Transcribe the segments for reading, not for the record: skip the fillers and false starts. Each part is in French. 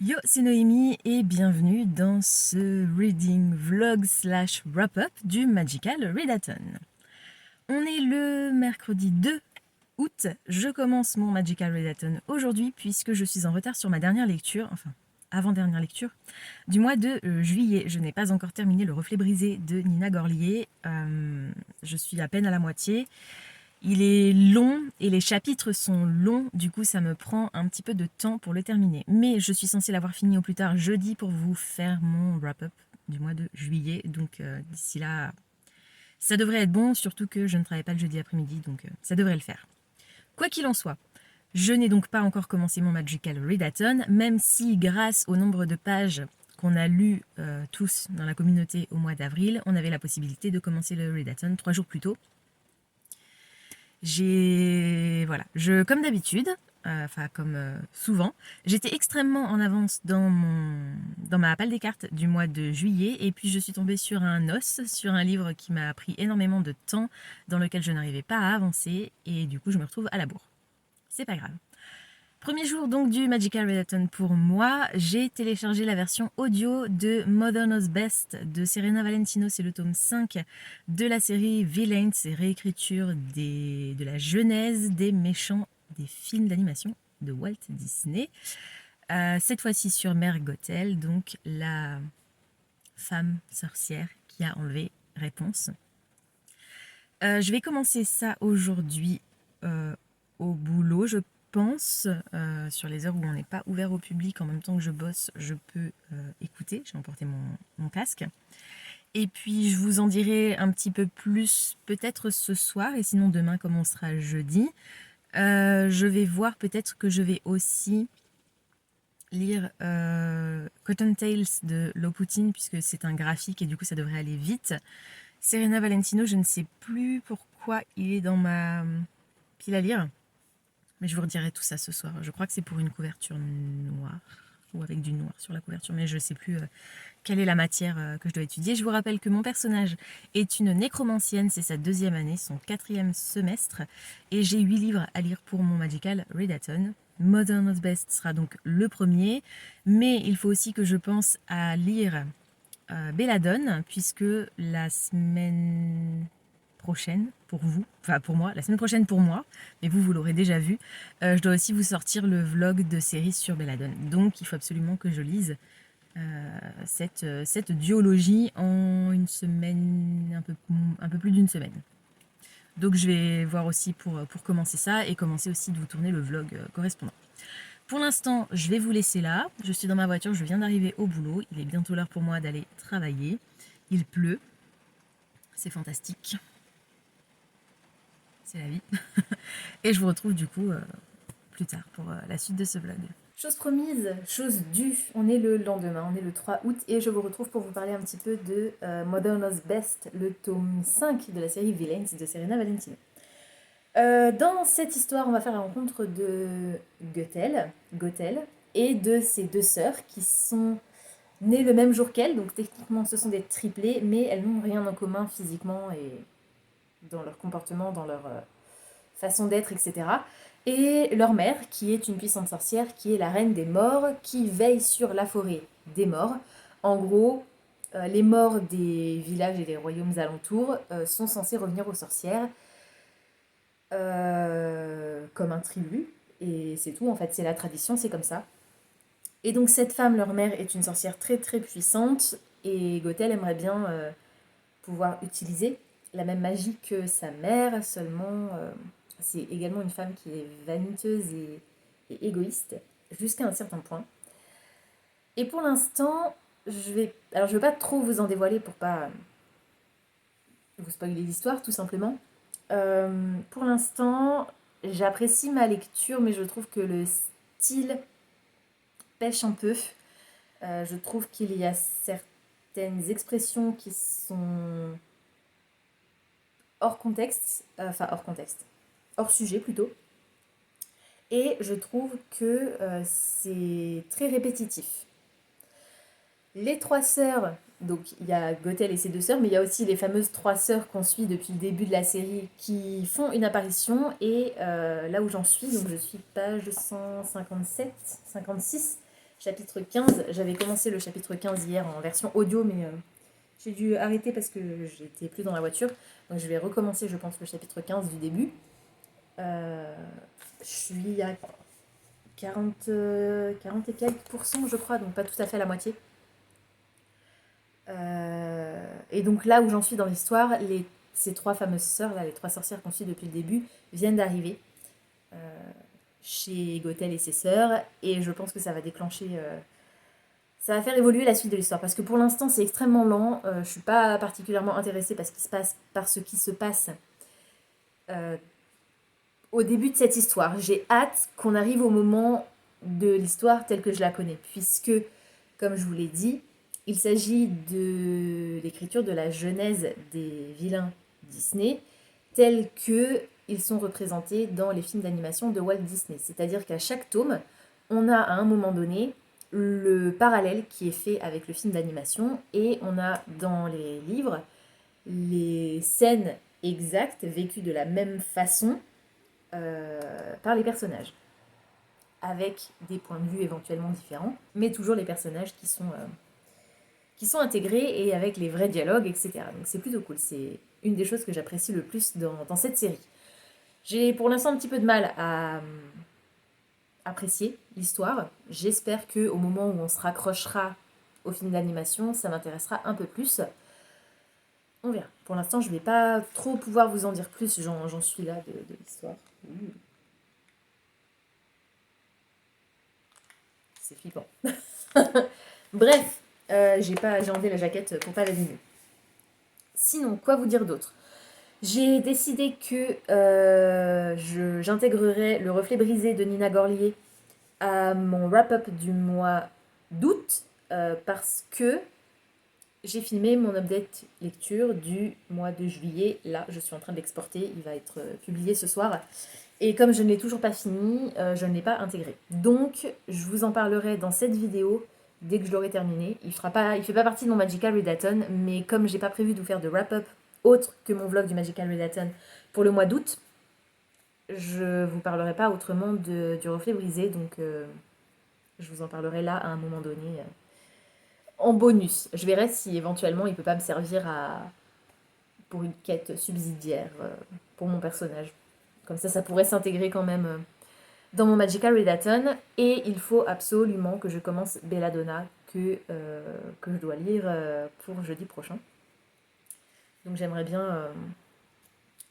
Yo, c'est Noémie et bienvenue dans ce reading vlog slash wrap-up du Magical Readathon. On est le mercredi 2 août, je commence mon Magical Readathon aujourd'hui puisque je suis en retard sur ma dernière lecture, enfin avant-dernière lecture, du mois de juillet. Je n'ai pas encore terminé Le Reflet Brisé de Nina Gorlier, je suis à peine à la moitié. Il est long et les chapitres sont longs, du coup ça me prend un petit peu de temps pour le terminer. Mais je suis censée l'avoir fini au plus tard jeudi pour vous faire mon wrap-up du mois de juillet. Donc d'ici là, ça devrait être bon, surtout que je ne travaille pas le jeudi après-midi, donc ça devrait le faire. Quoi qu'il en soit, je n'ai donc pas encore commencé mon Magical Readathon, même si grâce au nombre de pages qu'on a lues tous dans la communauté au mois d'avril, on avait la possibilité de commencer le Readathon 3 jours plus tôt. Voilà, comme d'habitude, comme souvent, j'étais extrêmement en avance dans ma palle des cartes du mois de juillet, et puis je suis tombée sur un os, sur un livre qui m'a pris énormément de temps, dans lequel je n'arrivais pas à avancer, et du coup je me retrouve à la bourre. C'est pas grave. Premier jour donc du Magical Readathon pour moi, j'ai téléchargé la version audio de Mother Knows Best de Serena Valentino, c'est le tome 5 de la série Villains, c'est réécriture de la genèse des méchants des films d'animation de Walt Disney. Cette fois-ci sur Mère Gothel, donc la femme sorcière qui a enlevé Réponse. Je vais commencer ça aujourd'hui au boulot, je pense, sur les heures où on n'est pas ouvert au public, en même temps que je bosse, je peux écouter. J'ai emporté mon casque. Et puis je vous en dirai un petit peu plus peut-être ce soir, et sinon demain comme on sera jeudi. Je vais voir, peut-être que je vais aussi lire Cotton Tales de Loputin, puisque c'est un graphique et du coup ça devrait aller vite. Serena Valentino, je ne sais plus pourquoi il est dans ma pile à lire. Mais je vous redirai tout ça ce soir. Je crois que c'est pour une couverture noire, ou avec du noir sur la couverture, mais je ne sais plus quelle est la matière que je dois étudier. Je vous rappelle que mon personnage est une nécromancienne, c'est sa 2e année, son 4e semestre, et j'ai 8 livres à lire pour mon Magical Readathon. Mother Knows Best sera donc le premier, mais il faut aussi que je pense à lire Belladone, puisque la semaine prochaine pour vous, enfin pour moi, la semaine prochaine pour moi, mais vous l'aurez déjà vu, je dois aussi vous sortir le vlog de série sur Belladone. Donc il faut absolument que je lise cette duologie en une semaine, un peu plus d'une semaine. Donc je vais voir aussi pour commencer ça, et commencer aussi de vous tourner le vlog correspondant. Pour l'instant, je vais vous laisser là. Je suis dans ma voiture, je viens d'arriver au boulot. Il est bientôt l'heure pour moi d'aller travailler. Il pleut. C'est fantastique. C'est la vie. Et je vous retrouve du coup plus tard pour la suite de ce vlog. Chose promise, chose due, on est le lendemain, on est le 3 août, et je vous retrouve pour vous parler un petit peu de Mother Knows Best, le tome 5 de la série Villains de Serena Valentino. Dans cette histoire, on va faire la rencontre de Gothel, et de ses 2 sœurs qui sont nées le même jour qu'elle, donc techniquement ce sont des triplés, mais elles n'ont rien en commun physiquement et dans leur comportement, dans leur façon d'être, etc. Et leur mère, qui est une puissante sorcière, qui est la reine des morts, qui veille sur la forêt des morts. En gros, les morts des villages et des royaumes alentours sont censés revenir aux sorcières comme un tribut, et c'est tout, en fait, c'est la tradition, c'est comme ça. Et donc cette femme, leur mère, est une sorcière très très puissante, et Gothel aimerait bien pouvoir utiliser la même magie que sa mère, seulement c'est également une femme qui est vaniteuse et égoïste, jusqu'à un certain point. Et pour l'instant, je veux pas trop vous en dévoiler pour pas vous spoiler l'histoire, tout simplement. Pour l'instant, j'apprécie ma lecture, mais je trouve que le style pêche un peu. Je trouve qu'il y a certaines expressions qui sont hors contexte, hors sujet plutôt. Et je trouve que c'est très répétitif. Les 3 sœurs, donc il y a Gothel et ses 2 sœurs, mais il y a aussi les fameuses 3 sœurs qu'on suit depuis le début de la série qui font une apparition, et là où j'en suis, donc je suis page 157, 56, chapitre 15. J'avais commencé le chapitre 15 hier en version audio, mais j'ai dû arrêter parce que j'étais plus dans la voiture. Donc je vais recommencer, je pense, le chapitre 15 du début. Je suis à 40 et quelques pourcents, je crois, donc pas tout à fait la moitié. Et donc là où j'en suis dans l'histoire, ces 3 fameuses sœurs, là, les 3 sorcières qu'on suit depuis le début, viennent d'arriver chez Gothel et ses sœurs, et je pense que ça va déclencher... ça va faire évoluer la suite de l'histoire, parce que pour l'instant c'est extrêmement lent, je suis pas particulièrement intéressée par ce qui se passe au début de cette histoire. J'ai hâte qu'on arrive au moment de l'histoire telle que je la connais, puisque, comme je vous l'ai dit, il s'agit de l'écriture de la genèse des vilains Disney, tels que ils sont représentés dans les films d'animation de Walt Disney. C'est-à-dire qu'à chaque tome, on a à un moment donné le parallèle qui est fait avec le film d'animation, et on a dans les livres les scènes exactes vécues de la même façon par les personnages, avec des points de vue éventuellement différents, mais toujours les personnages qui sont intégrés et avec les vrais dialogues, etc. Donc c'est plutôt cool, c'est une des choses que j'apprécie le plus dans cette série. J'ai pour l'instant un petit peu de mal à apprécier l'histoire. J'espère qu'au moment où on se raccrochera au film d'animation, ça m'intéressera un peu plus. On verra. Pour l'instant, je ne vais pas trop pouvoir vous en dire plus, j'en suis là de l'histoire. C'est flippant. Bref, j'ai enlevé la jaquette pour pas l'abîmer. Sinon, quoi vous dire d'autre? J'ai décidé que j'intégrerai le reflet brisé de Nina Gorlier à mon wrap-up du mois d'août parce que j'ai filmé mon update lecture du mois de juillet. Là, je suis en train de l'exporter, il va être publié ce soir. Et comme je ne l'ai toujours pas fini, je ne l'ai pas intégré. Donc, je vous en parlerai dans cette vidéo dès que je l'aurai terminé. Il fait pas partie de mon Magical Readathon, mais comme j'ai pas prévu de vous faire de wrap-up autre que mon vlog du Magical Readathon pour le mois d'août, je vous parlerai pas autrement du reflet brisé, donc je vous en parlerai là à un moment donné en bonus. Je verrai si éventuellement il peut pas me servir pour une quête subsidiaire pour mon personnage. Comme ça pourrait s'intégrer quand même dans mon Magical Readathon. Et il faut absolument que je commence Belladonna, que je dois lire pour jeudi prochain. Donc j'aimerais bien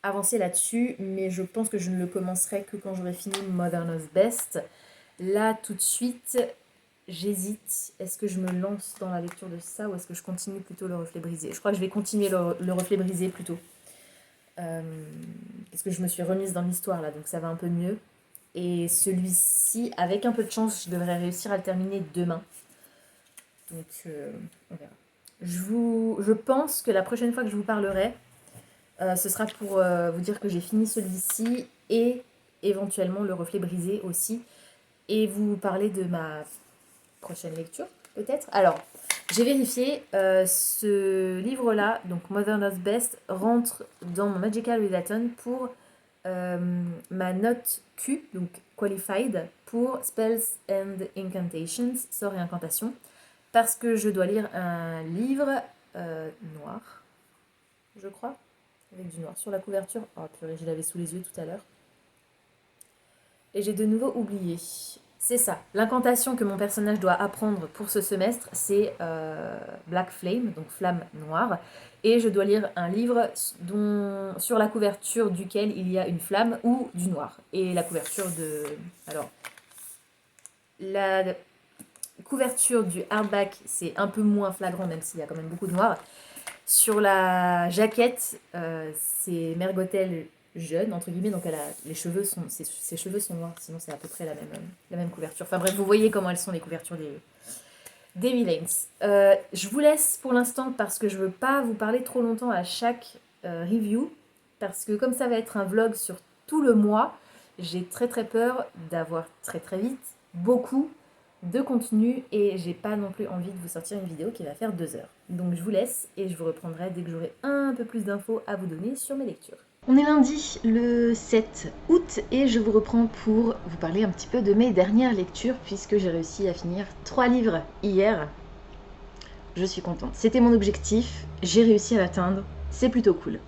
avancer là-dessus, mais je pense que je ne le commencerai que quand j'aurai fini Mother Knows Best. Là, tout de suite, j'hésite. Est-ce que je me lance dans la lecture de ça ou est-ce que je continue plutôt le reflet brisé? Je crois que je vais continuer le reflet brisé plutôt. Parce que je me suis remise dans l'histoire là, donc ça va un peu mieux. Et celui-ci, avec un peu de chance, je devrais réussir à le terminer demain. Donc, on verra. Je pense que la prochaine fois que je vous parlerai, ce sera pour vous dire que j'ai fini celui-ci et éventuellement le reflet brisé aussi. Et vous parler de ma prochaine lecture, peut-être. Alors, j'ai vérifié, ce livre-là, donc Mother Knows Best, rentre dans mon Magical Readathon pour ma note Q, donc Qualified, pour Spells and Incantations, sorts et incantations, parce que je dois lire un livre noir, je crois, avec du noir sur la couverture. Oh purée, je l'avais sous les yeux tout à l'heure. Et j'ai de nouveau oublié. C'est ça, l'incantation que mon personnage doit apprendre pour ce semestre, c'est Black Flame, donc flamme noire. Et je dois lire un livre sur la couverture duquel il y a une flamme ou du noir. Et la couverture de... Alors, la couverture du hardback, c'est un peu moins flagrant, même s'il y a quand même beaucoup de noir. Sur la jaquette, c'est Mère Gothel jeune, entre guillemets, donc ses cheveux sont noirs, sinon c'est à peu près la même couverture. Enfin bref, vous voyez comment elles sont les couvertures des villains. Je vous laisse pour l'instant parce que je veux pas vous parler trop longtemps à chaque review, parce que comme ça va être un vlog sur tout le mois, j'ai très peur d'avoir très vite beaucoup de contenu et j'ai pas non plus envie de vous sortir une vidéo qui va faire 2 heures. Donc je vous laisse et je vous reprendrai dès que j'aurai un peu plus d'infos à vous donner sur mes lectures. On est lundi le 7 août et je vous reprends pour vous parler un petit peu de mes dernières lectures puisque j'ai réussi à finir 3 livres hier. Je suis contente. C'était mon objectif, j'ai réussi à l'atteindre, c'est plutôt cool.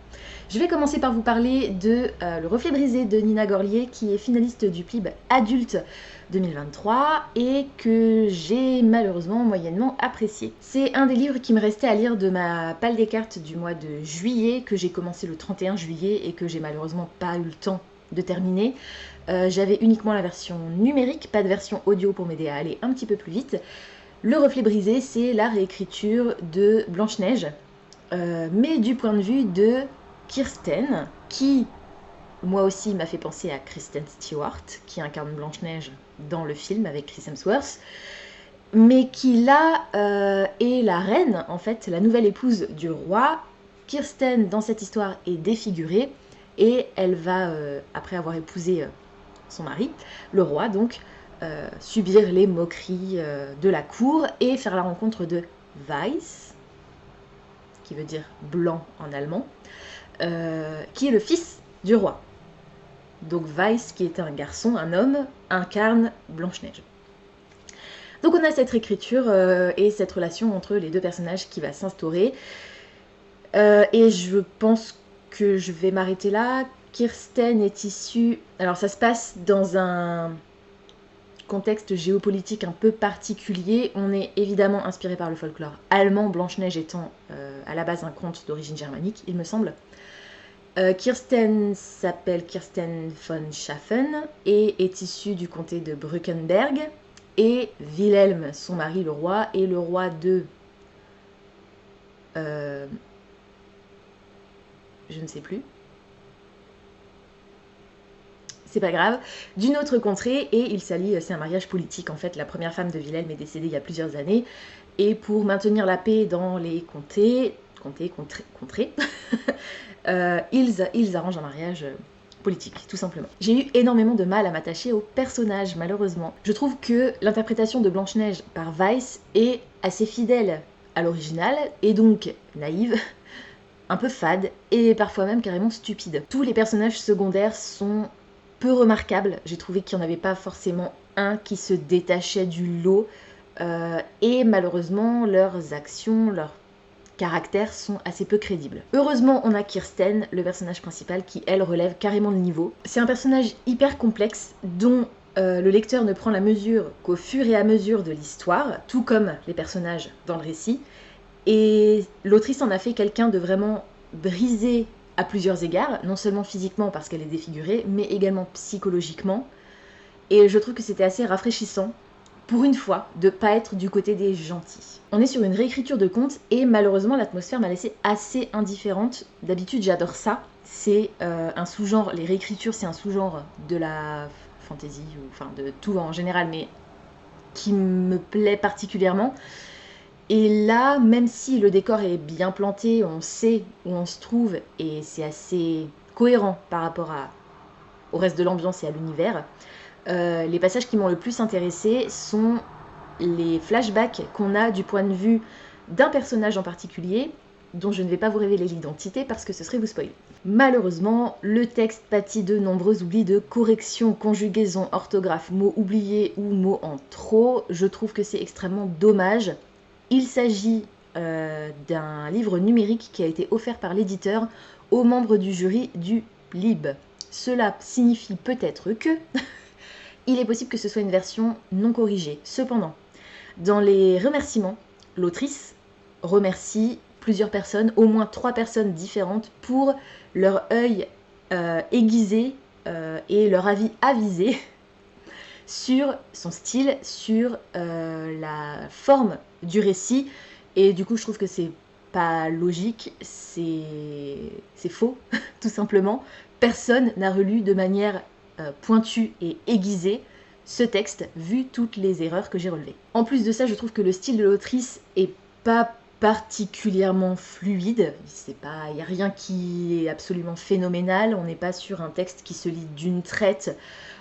Je vais commencer par vous parler de Le reflet brisé de Nina Gorlier qui est finaliste du PLIB adulte 2023 et que j'ai malheureusement moyennement apprécié. C'est un des livres qui me restait à lire de ma palle des cartes du mois de juillet que j'ai commencé le 31 juillet et que j'ai malheureusement pas eu le temps de terminer. J'avais uniquement la version numérique, pas de version audio pour m'aider à aller un petit peu plus vite. Le reflet brisé, c'est la réécriture de Blanche-Neige, mais du point de vue de Kirsten, qui moi aussi m'a fait penser à Kristen Stewart, qui incarne Blanche-Neige dans le film avec Chris Hemsworth, mais qui là est la reine, en fait, la nouvelle épouse du roi. Kirsten, dans cette histoire, est défigurée, et elle va, après avoir épousé son mari, le roi donc, subir les moqueries de la cour et faire la rencontre de Weiss, qui veut dire blanc en allemand, qui est le fils du roi. Donc Weiss, qui était un garçon, un homme, incarne Blanche-Neige. Donc on a cette réécriture et cette relation entre les deux personnages qui va s'instaurer. Et je pense que je vais m'arrêter là. Kirsten est issue... Alors ça se passe dans un contexte géopolitique un peu particulier. On est évidemment inspiré par le folklore allemand, Blanche-Neige étant à la base un conte d'origine germanique, il me semble. Kirsten s'appelle Kirsten von Schaffen et est issue du comté de Brückenberg. Et Wilhelm, son mari, le roi, est le roi de... je ne sais plus. C'est pas grave, d'une autre contrée, et il s'allie, c'est un mariage politique en fait, la première femme de Wilhelm est décédée il y a plusieurs années, et pour maintenir la paix dans les contrées, ils arrangent un mariage politique, tout simplement. J'ai eu énormément de mal à m'attacher au personnage, malheureusement. Je trouve que l'interprétation de Blanche-Neige par Weiss est assez fidèle à l'original, et donc naïve, un peu fade, et parfois même carrément stupide. Tous les personnages secondaires sont peu remarquables, j'ai trouvé qu'il n'y en avait pas forcément un qui se détachait du lot, et malheureusement leurs actions, leurs caractères sont assez peu crédibles. Heureusement on a Kirsten, le personnage principal, qui elle relève carrément le niveau. C'est un personnage hyper complexe dont le lecteur ne prend la mesure qu'au fur et à mesure de l'histoire, tout comme les personnages dans le récit, et l'autrice en a fait quelqu'un de vraiment brisé à plusieurs égards, non seulement physiquement parce qu'elle est défigurée, mais également psychologiquement. Et je trouve que c'était assez rafraîchissant, pour une fois, de pas être du côté des gentils. On est sur une réécriture de conte et malheureusement l'atmosphère m'a laissée assez indifférente. D'habitude j'adore ça, c'est un sous-genre, les réécritures c'est un sous-genre de la fantasy, ou enfin de tout en général, mais qui me plaît particulièrement. Et là, même si le décor est bien planté, on sait où on se trouve et c'est assez cohérent par rapport au reste de l'ambiance et à l'univers, les passages qui m'ont le plus intéressée sont les flashbacks qu'on a du point de vue d'un personnage en particulier, dont je ne vais pas vous révéler l'identité parce que ce serait vous spoiler. Malheureusement, le texte pâtit de nombreux oublis de corrections, conjugaisons, orthographes, mots oubliés ou mots en trop. Je trouve que c'est extrêmement dommage. Il s'agit d'un livre numérique qui a été offert par l'éditeur aux membres du jury du PLIB. Cela signifie peut-être que il est possible que ce soit une version non corrigée. Cependant, dans les remerciements, l'autrice remercie plusieurs personnes, au moins 3 personnes différentes, pour leur œil aiguisé et leur avis avisé sur son style, sur la forme du récit, et du coup je trouve que c'est pas logique, c'est faux, tout simplement. Personne n'a relu de manière pointue et aiguisée ce texte, vu toutes les erreurs que j'ai relevées. En plus de ça, je trouve que le style de l'autrice est pas particulièrement fluide, il n'y a rien qui est absolument phénoménal, on n'est pas sur un texte qui se lit d'une traite,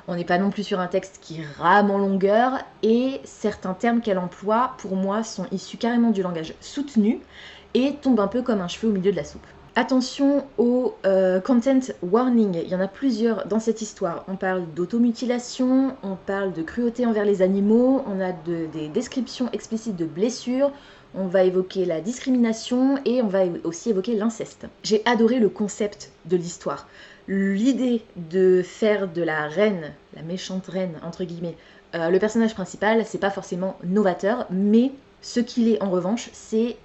on n'est pas non plus sur un texte qui rame en longueur, et certains termes qu'elle emploie, pour moi, sont issus carrément du langage soutenu, et tombent un peu comme un cheveu au milieu de la soupe. Attention au content warning, il y en a plusieurs dans cette histoire. On parle d'automutilation, on parle de cruauté envers les animaux, on a des descriptions explicites de blessures, on va évoquer la discrimination et on va aussi évoquer l'inceste. J'ai adoré le concept de l'histoire. L'idée de faire de la reine, la méchante reine entre guillemets, le personnage principal, c'est pas forcément novateur, mais ce qu'il est en revanche, c'est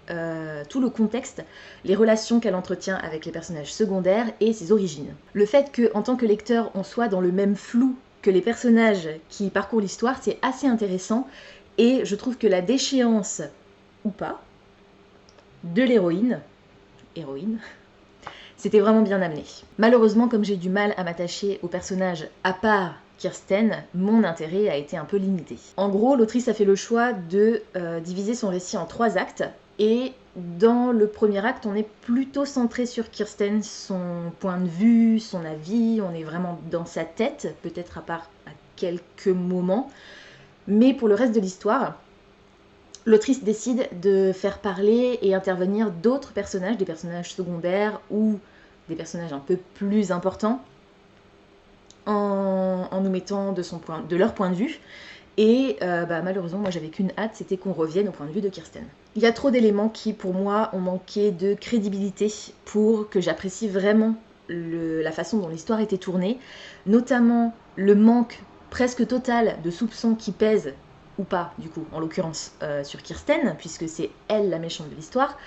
tout le contexte, les relations qu'elle entretient avec les personnages secondaires et ses origines. Le fait qu'en tant que lecteur, on soit dans le même flou que les personnages qui parcourent l'histoire, c'est assez intéressant et je trouve que la déchéance, ou pas, de l'héroïne, c'était vraiment bien amené. Malheureusement, comme j'ai du mal à m'attacher aux personnages à part Kirsten, mon intérêt a été un peu limité. En gros, l'autrice a fait le choix de diviser son récit en 3 actes, et dans le premier acte, on est plutôt centré sur Kirsten, son point de vue, son avis, on est vraiment dans sa tête, peut-être à part à quelques moments, mais pour le reste de l'histoire, l'autrice décide de faire parler et intervenir d'autres personnages, des personnages secondaires ou des personnages un peu plus importants, en nous mettant de leur point de vue. Et malheureusement, moi j'avais qu'une hâte, c'était qu'on revienne au point de vue de Kirsten. Il y a trop d'éléments qui, pour moi, ont manqué de crédibilité pour que j'apprécie vraiment la façon dont l'histoire était tournée, notamment le manque presque total de soupçons qui pèsent, ou pas du coup, en l'occurrence, sur Kirsten, puisque c'est elle la méchante de l'histoire.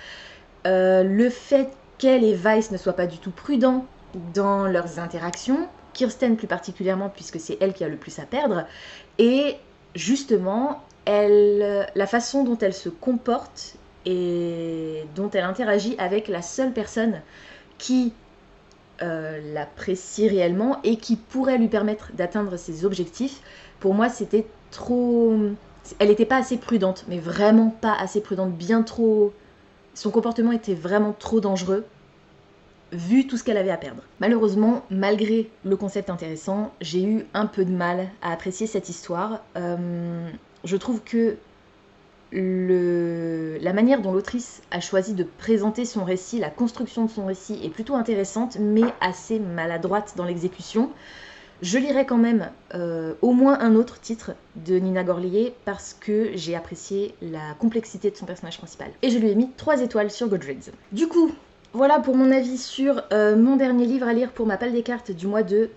Le fait qu'elle et Weiss ne soient pas du tout prudents dans leurs interactions, Kirsten plus particulièrement, puisque c'est elle qui a le plus à perdre, et justement, la façon dont elle se comporte et dont elle interagit avec la seule personne qui l'apprécie réellement et qui pourrait lui permettre d'atteindre ses objectifs, pour moi c'était trop... Elle n'était pas assez prudente, mais vraiment pas assez prudente, bien trop... Son comportement était vraiment trop dangereux, vu tout ce qu'elle avait à perdre. Malheureusement, malgré le concept intéressant, j'ai eu un peu de mal à apprécier cette histoire. Je trouve que la manière dont l'autrice a choisi de présenter son récit, la construction de son récit est plutôt intéressante, mais assez maladroite dans l'exécution. Je lirai quand même au moins un autre titre de Nina Gorlier parce que j'ai apprécié la complexité de son personnage principal. Et je lui ai mis 3 étoiles sur Goodreads. Du coup, voilà pour mon avis sur mon dernier livre à lire pour ma palle des cartes du mois de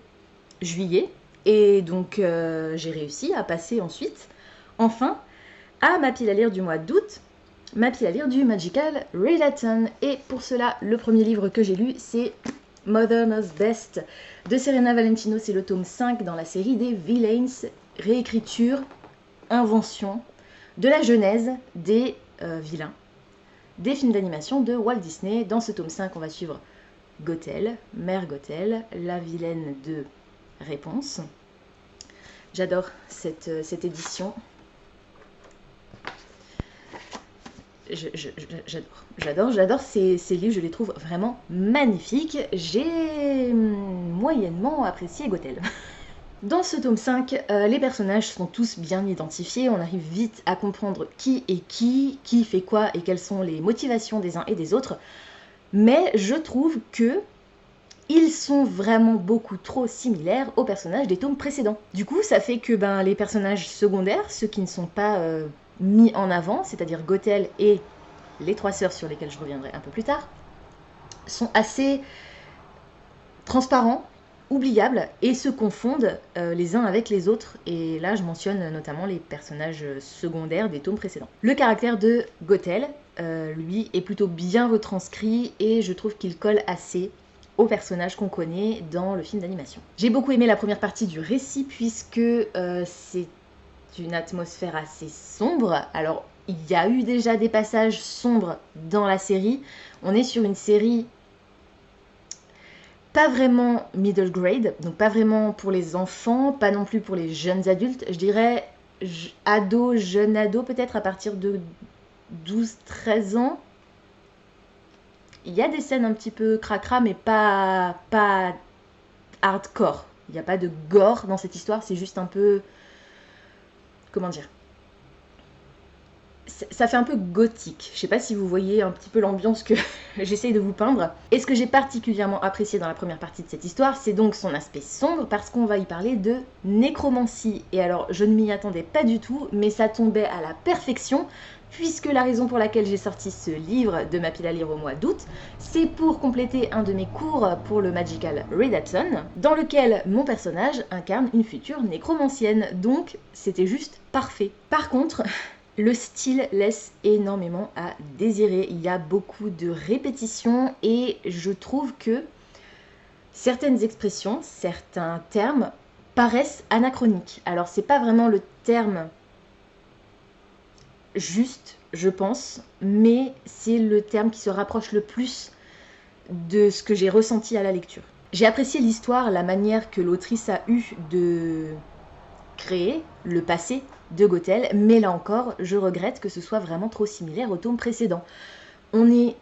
juillet. Et donc j'ai réussi à passer ensuite, enfin, à ma pile à lire du mois d'août, ma pile à lire du Magical Relaton. Et pour cela, le premier livre que j'ai lu, c'est Mother Knows Best de Serena Valentino. C'est le tome 5 dans la série des Villains, réécriture, invention de la genèse des vilains, des films d'animation de Walt Disney. Dans ce tome 5, on va suivre Gothel, Mère Gothel, la vilaine de Réponse. J'adore cette édition. J'adore ces livres, je les trouve vraiment magnifiques. J'ai moyennement apprécié Gothel. Dans ce tome 5, les personnages sont tous bien identifiés, on arrive vite à comprendre qui est qui fait quoi et quelles sont les motivations des uns et des autres. Mais je trouve que ils sont vraiment beaucoup trop similaires aux personnages des tomes précédents. Du coup, ça fait que les personnages secondaires, ceux qui ne sont pas mis en avant, c'est-à-dire Gothel et les 3 sœurs sur lesquelles je reviendrai un peu plus tard, sont assez transparents, oubliables et se confondent les uns avec les autres. Et là, je mentionne notamment les personnages secondaires des tomes précédents. Le caractère de Gothel, lui, est plutôt bien retranscrit et je trouve qu'il colle assez aux personnages qu'on connaît dans le film d'animation. J'ai beaucoup aimé la première partie du récit puisque c'est une atmosphère assez sombre. Alors, il y a eu déjà des passages sombres dans la série. On est sur une série pas vraiment middle grade, donc pas vraiment pour les enfants, pas non plus pour les jeunes adultes. Je dirais ado, jeune ado, peut-être à partir de 12-13 ans. Il y a des scènes un petit peu cracra, mais pas hardcore. Il n'y a pas de gore dans cette histoire, c'est juste un peu... Comment dire ? ça fait un peu gothique. Je sais pas si vous voyez un petit peu l'ambiance que j'essaye de vous peindre. Et ce que j'ai particulièrement apprécié dans la première partie de cette histoire, c'est donc son aspect sombre, parce qu'on va y parler de nécromancie. Et alors, je ne m'y attendais pas du tout, mais ça tombait à la perfection, puisque la raison pour laquelle j'ai sorti ce livre de ma pile à lire au mois d'août, c'est pour compléter un de mes cours pour le Magical Readathon, dans lequel mon personnage incarne une future nécromancienne. Donc, c'était juste parfait. Par contre, le style laisse énormément à désirer. Il y a beaucoup de répétitions et je trouve que certaines expressions, certains termes paraissent anachroniques. Alors c'est pas vraiment le terme juste, je pense, mais c'est le terme qui se rapproche le plus de ce que j'ai ressenti à la lecture. J'ai apprécié l'histoire, la manière que l'autrice a eue de créer le passé de Gothel, mais là encore, je regrette que ce soit vraiment trop similaire au tome précédent. On est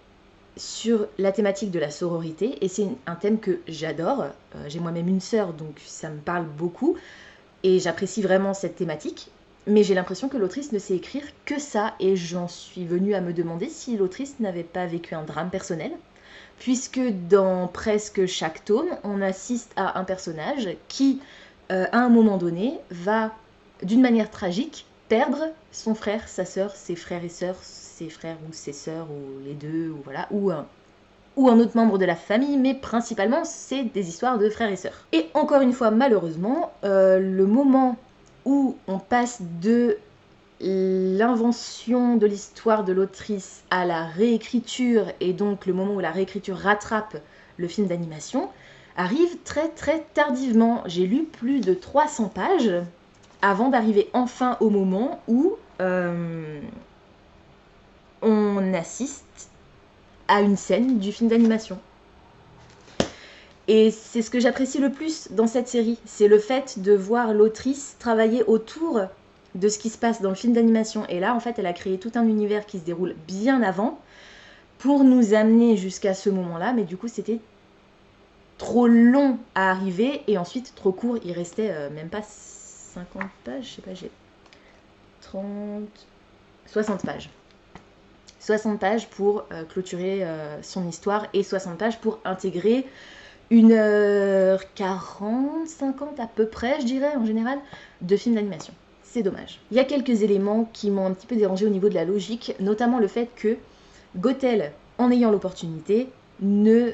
sur la thématique de la sororité, et c'est un thème que j'adore. J'ai moi-même une sœur, donc ça me parle beaucoup, et j'apprécie vraiment cette thématique, mais j'ai l'impression que l'autrice ne sait écrire que ça, et j'en suis venue à me demander si l'autrice n'avait pas vécu un drame personnel, puisque dans presque chaque tome, on assiste à un personnage qui, à un moment donné, va, d'une manière tragique, perdre son frère, sa sœur, ses frères et sœurs, ses frères ou ses sœurs, ou les deux, ou voilà, ou un autre membre de la famille, mais principalement, c'est des histoires de frères et sœurs. Et encore une fois, malheureusement, le moment où on passe de l'invention de l'histoire de l'autrice à la réécriture, et donc le moment où la réécriture rattrape le film d'animation, arrive très très tardivement. J'ai lu plus de 300 pages avant d'arriver enfin au moment où on assiste à une scène du film d'animation. Et c'est ce que j'apprécie le plus dans cette série, c'est le fait de voir l'autrice travailler autour de ce qui se passe dans le film d'animation. Et là, en fait, elle a créé tout un univers qui se déroule bien avant pour nous amener jusqu'à ce moment-là, mais du coup, c'était trop long à arriver et ensuite trop court. Il restait même pas 50 pages, je sais pas, j'ai 30... 60 pages. 60 pages pour clôturer son histoire et 60 pages pour intégrer 1h40, 50 à peu près, je dirais, en général, de film d'animation. C'est dommage. Il y a quelques éléments qui m'ont un petit peu dérangé au niveau de la logique, notamment le fait que Gothel, en ayant l'opportunité, ne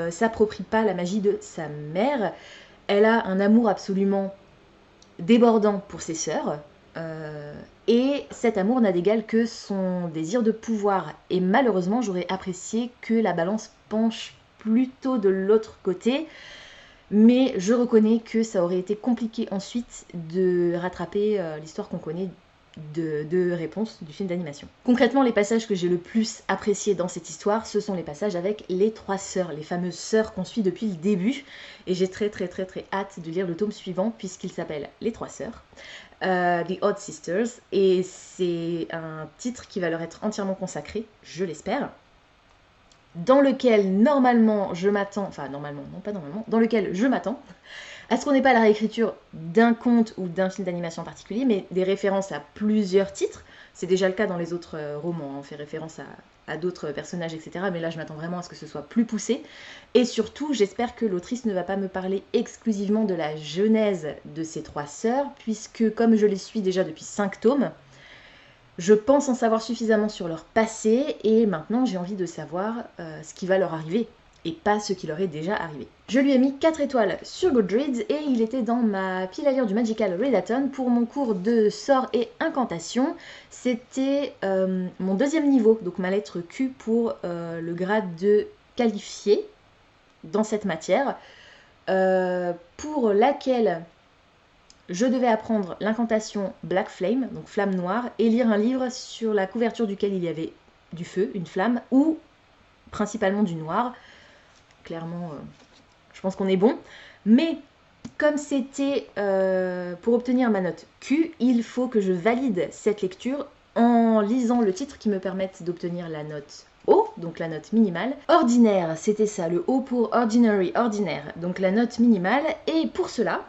s'approprie pas la magie de sa mère. Elle a un amour absolument débordant pour ses sœurs, et cet amour n'a d'égal que son désir de pouvoir. Et malheureusement, j'aurais apprécié que la balance penche plutôt de l'autre côté, mais je reconnais que ça aurait été compliqué ensuite de rattraper l'histoire qu'on connaît de réponse du film d'animation. Concrètement, les passages que j'ai le plus appréciés dans cette histoire, ce sont les passages avec les trois sœurs, les fameuses sœurs qu'on suit depuis le début, et j'ai très hâte de lire le tome suivant puisqu'il s'appelle Les Trois Sœurs, The Odd Sisters, et c'est un titre qui va leur être entièrement consacré, je l'espère, dans lequel normalement je m'attends, enfin normalement, non pas normalement, dans lequel je m'attends à ce qu'on n'ait pas la réécriture d'un conte ou d'un film d'animation en particulier, mais des références à plusieurs titres. C'est déjà le cas dans les autres romans, on fait référence à d'autres personnages, etc. Mais là, je m'attends vraiment à ce que ce soit plus poussé. Et surtout, j'espère que l'autrice ne va pas me parler exclusivement de la genèse de ces trois sœurs, puisque comme je les suis déjà depuis 5 tomes, je pense en savoir suffisamment sur leur passé, et maintenant j'ai envie de savoir ce qui va leur arriver, et pas ce qui leur est déjà arrivé. Je lui ai mis 4 étoiles sur Goodreads et il était dans ma pile à lire du Magical Readathon pour mon cours de sorts et incantations. C'était mon 2e niveau, donc ma lettre Q pour le grade de qualifié dans cette matière, pour laquelle je devais apprendre l'incantation Black Flame, donc flamme noire, et lire un livre sur la couverture duquel il y avait du feu, une flamme, ou principalement du noir. Clairement, je pense qu'on est bon. Mais comme c'était pour obtenir ma note Q, il faut que je valide cette lecture en lisant le titre qui me permette d'obtenir la note O, donc la note minimale. Ordinaire, c'était ça, le O pour ordinary, ordinaire, donc la note minimale. Et pour cela,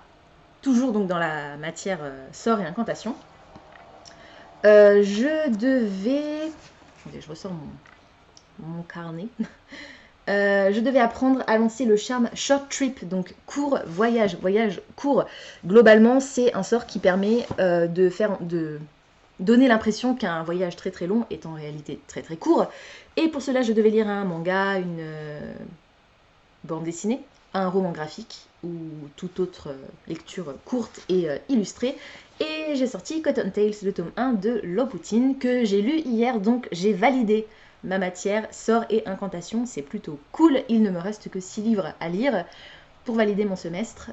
toujours donc dans la matière sort et incantation, Je devais... Attendez, je ressors mon carnet. Je devais apprendre à lancer le charme Short Trip, donc court voyage, voyage court. Globalement, c'est un sort qui permet de donner l'impression qu'un voyage très très long est en réalité très très court. Et pour cela, je devais lire un manga, une bande dessinée, un roman graphique ou toute autre lecture courte et illustrée. Et j'ai sorti Cotton Tales, le tome 1 de Loputin, que j'ai lu hier, donc j'ai validé ma matière, sort et incantation, c'est plutôt cool. Il ne me reste que 6 livres à lire pour valider mon semestre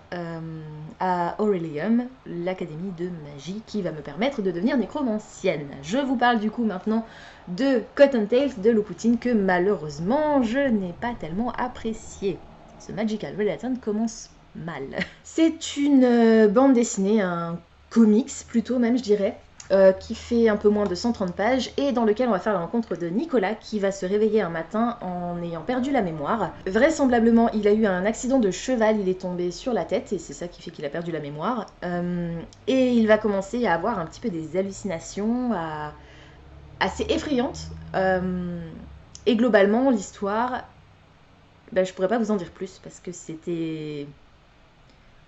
à Aurelium, l'académie de magie qui va me permettre de devenir nécromancienne. Je vous parle du coup maintenant de Cotton Tales de Loputin que malheureusement je n'ai pas tellement apprécié. Ce Magical Relaton commence mal. C'est une bande dessinée, un comics plutôt même je dirais, qui fait un peu moins de 130 pages et dans lequel on va faire la rencontre de Nicolas qui va se réveiller un matin en ayant perdu la mémoire. Vraisemblablement, il a eu un accident de cheval, il est tombé sur la tête et c'est ça qui fait qu'il a perdu la mémoire. Et il va commencer à avoir un petit peu des hallucinations assez effrayantes. Et globalement, l'histoire, je pourrais pas vous en dire plus parce que c'était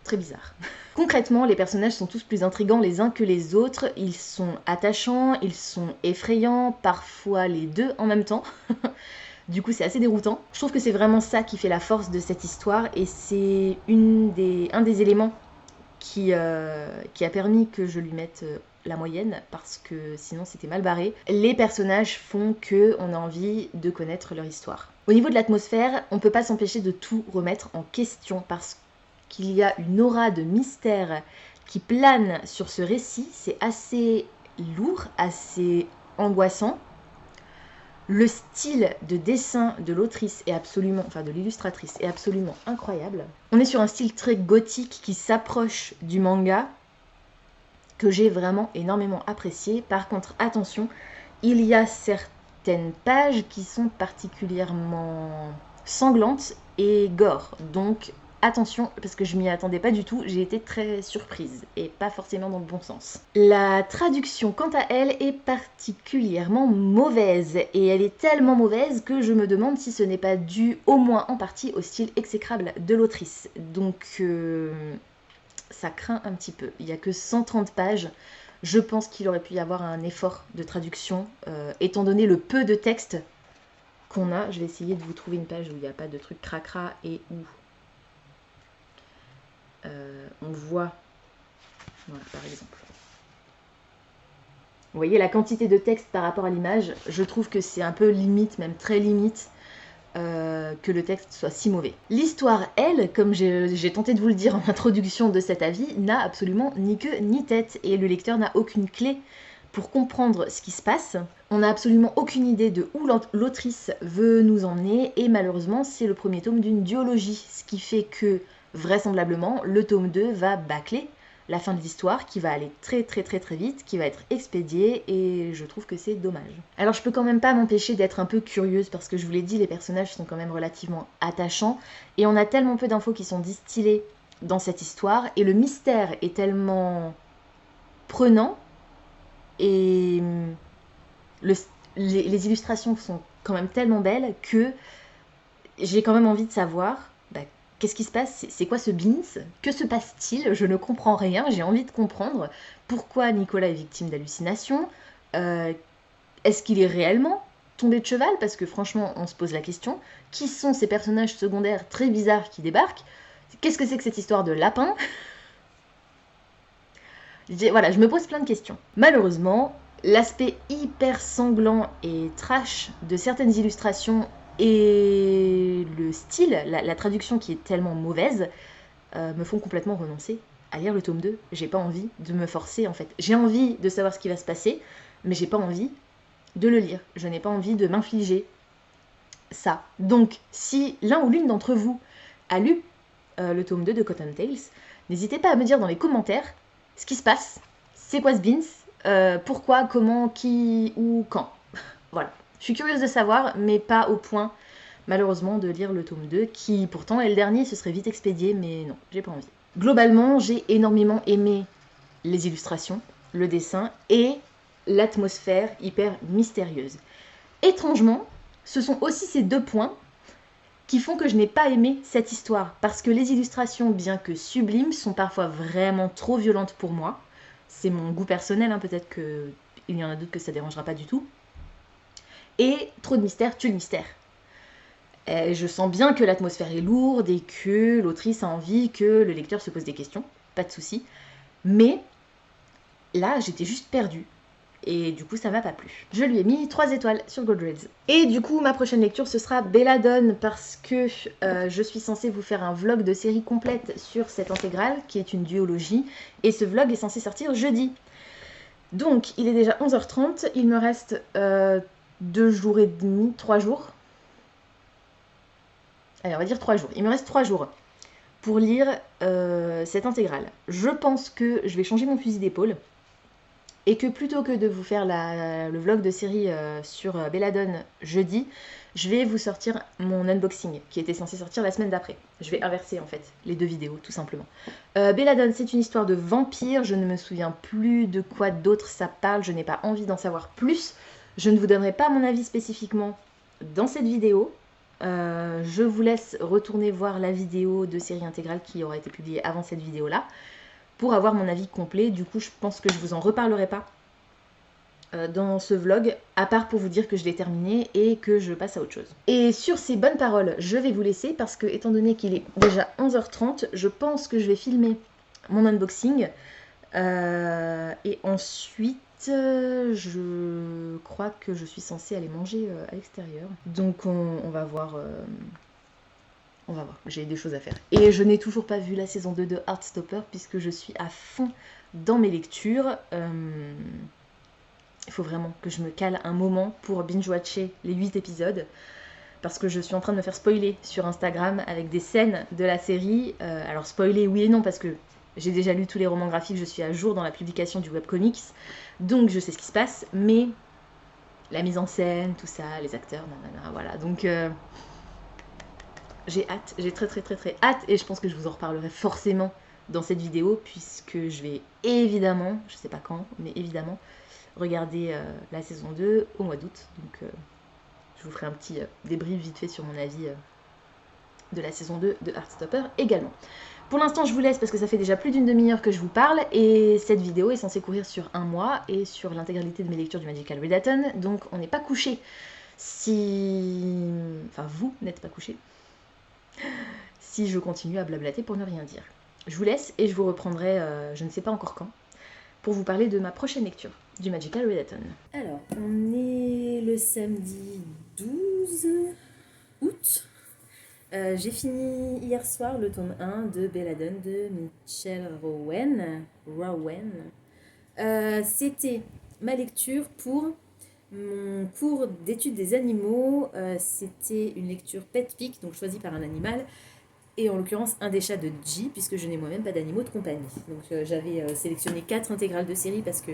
très bizarre. Concrètement, les personnages sont tous plus intrigants les uns que les autres, ils sont attachants, ils sont effrayants, parfois les deux en même temps. Du coup, c'est assez déroutant. Je trouve que c'est vraiment ça qui fait la force de cette histoire et c'est un des éléments qui a permis que je lui mette la moyenne parce que sinon c'était mal barré. Les personnages font qu'on a envie de connaître leur histoire. Au niveau de l'atmosphère, on peut pas s'empêcher de tout remettre en question parce qu'il y a une aura de mystère qui plane sur ce récit. C'est assez lourd, assez angoissant. Le style de dessin de l'autrice est absolument, enfin de l'illustratrice est absolument incroyable. On est sur un style très gothique qui s'approche du manga, que j'ai vraiment énormément apprécié. Par contre, attention, il y a certaines pages qui sont particulièrement sanglantes et gore. Donc attention, parce que je m'y attendais pas du tout, j'ai été très surprise, et pas forcément dans le bon sens. La traduction, quant à elle, est particulièrement mauvaise, et elle est tellement mauvaise que je me demande si ce n'est pas dû, au moins en partie, au style exécrable de l'autrice. Donc, ça craint un petit peu. Il n'y a que 130 pages. Je pense qu'il aurait pu y avoir un effort de traduction, étant donné le peu de texte qu'on a. Je vais essayer de vous trouver une page où il n'y a pas de trucs cracra et où on voit, voilà, par exemple. Vous voyez la quantité de texte par rapport à l'image, je trouve que c'est un peu limite, même très limite, que le texte soit si mauvais. L'histoire, elle, comme j'ai tenté de vous le dire en introduction de cet avis, n'a absolument ni queue ni tête, et le lecteur n'a aucune clé pour comprendre ce qui se passe. On n'a absolument aucune idée de où l'autrice veut nous emmener, et malheureusement, c'est le premier tome d'une duologie, ce qui fait que vraisemblablement, le tome 2 va bâcler la fin de l'histoire, qui va aller très très très très vite, qui va être expédiée, et je trouve que c'est dommage. Alors je peux quand même pas m'empêcher d'être un peu curieuse, parce que je vous l'ai dit, les personnages sont quand même relativement attachants, et on a tellement peu d'infos qui sont distillées dans cette histoire, et le mystère est tellement prenant, et les illustrations sont quand même tellement belles, que j'ai quand même envie de savoir qu'est-ce qui se passe? C'est quoi ce Beans? Que se passe-t-il? Je ne comprends rien, j'ai envie de comprendre pourquoi Nicolas est victime d'hallucinations. Est-ce qu'il est réellement tombé de cheval? Parce que franchement, on se pose la question. Qui sont ces personnages secondaires très bizarres qui débarquent? Qu'est-ce que c'est que cette histoire de lapin? Voilà, je me pose plein de questions. Malheureusement, l'aspect hyper sanglant et trash de certaines illustrations et le style, la traduction qui est tellement mauvaise, me font complètement renoncer à lire le tome 2. J'ai pas envie de me forcer en fait. J'ai envie de savoir ce qui va se passer, mais j'ai pas envie de le lire. Je n'ai pas envie de m'infliger ça. Donc, si l'un ou l'une d'entre vous a lu le tome 2 de Cotton Tales, n'hésitez pas à me dire dans les commentaires ce qui se passe, c'est quoi ce Beans, pourquoi, comment, qui, où, quand. Voilà. Je suis curieuse de savoir, mais pas au point, malheureusement, de lire le tome 2, qui pourtant est le dernier, ce serait vite expédié, mais non, j'ai pas envie. Globalement, j'ai énormément aimé les illustrations, le dessin et l'atmosphère hyper mystérieuse. Étrangement, ce sont aussi ces 2 points qui font que je n'ai pas aimé cette histoire, parce que les illustrations, bien que sublimes, sont parfois vraiment trop violentes pour moi. C'est mon goût personnel, hein, peut-être qu'il y en a d'autres que ça dérangera pas du tout. Et trop de mystère tue le mystère. Et je sens bien que l'atmosphère est lourde et que l'autrice a envie que le lecteur se pose des questions, pas de souci. Mais là, j'étais juste perdue. Et du coup, ça m'a pas plu. Je lui ai mis 3 étoiles sur Goodreads. Et du coup, ma prochaine lecture, ce sera Belladone, parce que je suis censée vous faire un vlog de série complète sur cette intégrale, qui est une duologie. Et ce vlog est censé sortir jeudi. Donc, il est déjà 11h30. Il me reste 2 jours et demi, 3 jours. Allez, on va dire 3 jours. Il me reste 3 jours pour lire cette intégrale. Je pense que je vais changer mon fusil d'épaule. Et que plutôt que de vous faire le vlog de série sur Belladone jeudi, je vais vous sortir mon unboxing qui était censé sortir la semaine d'après. Je vais inverser en fait les 2 vidéos tout simplement. Belladone, c'est une histoire de vampire, je ne me souviens plus de quoi d'autre ça parle, je n'ai pas envie d'en savoir plus. Je ne vous donnerai pas mon avis spécifiquement dans cette vidéo. Je vous laisse retourner voir la vidéo de série intégrale qui aura été publiée avant cette vidéo-là, pour avoir mon avis complet. Du coup, je pense que je vous en reparlerai pas dans ce vlog, à part pour vous dire que je l'ai terminé et que je passe à autre chose. Et sur ces bonnes paroles, je vais vous laisser parce que, étant donné qu'il est déjà 11h30, je pense que je vais filmer mon unboxing. Et ensuite, je crois que je suis censée aller manger à l'extérieur. Donc on va voir... On va voir, j'ai des choses à faire. Et je n'ai toujours pas vu la saison 2 de Heartstopper puisque je suis à fond dans mes lectures. Il faut vraiment que je me cale un moment pour binge-watcher les 8 épisodes. Parce que je suis en train de me faire spoiler sur Instagram avec des scènes de la série. Alors spoiler oui et non parce que j'ai déjà lu tous les romans graphiques, je suis à jour dans la publication du webcomics. Donc je sais ce qui se passe, mais la mise en scène, tout ça, les acteurs, nanana, voilà. Donc... j'ai hâte, j'ai très hâte et je pense que je vous en reparlerai forcément dans cette vidéo puisque je vais évidemment, je sais pas quand, mais évidemment regarder la saison 2 au mois d'août. Donc je vous ferai un petit débrief vite fait sur mon avis de la saison 2 de Heartstopper également. Pour l'instant, je vous laisse parce que ça fait déjà plus d'une demi-heure que je vous parle et cette vidéo est censée courir sur 1 mois et sur l'intégralité de mes lectures du Magical Readathon. Donc on n'est pas couché si... Enfin, vous n'êtes pas couché si je continue à blablater pour ne rien dire. Je vous laisse et je vous reprendrai, je ne sais pas encore quand, pour vous parler de ma prochaine lecture du Magical Readathon. Alors, on est le samedi 12 août. J'ai fini hier soir le tome 1 de Belladone de Mitchell Rowan. C'était ma lecture pour mon cours d'études des animaux. C'était une lecture pet pick, donc choisie par un animal, et en l'occurrence un des chats de G, puisque je n'ai moi-même pas d'animaux de compagnie. Donc j'avais sélectionné 4 intégrales de série parce que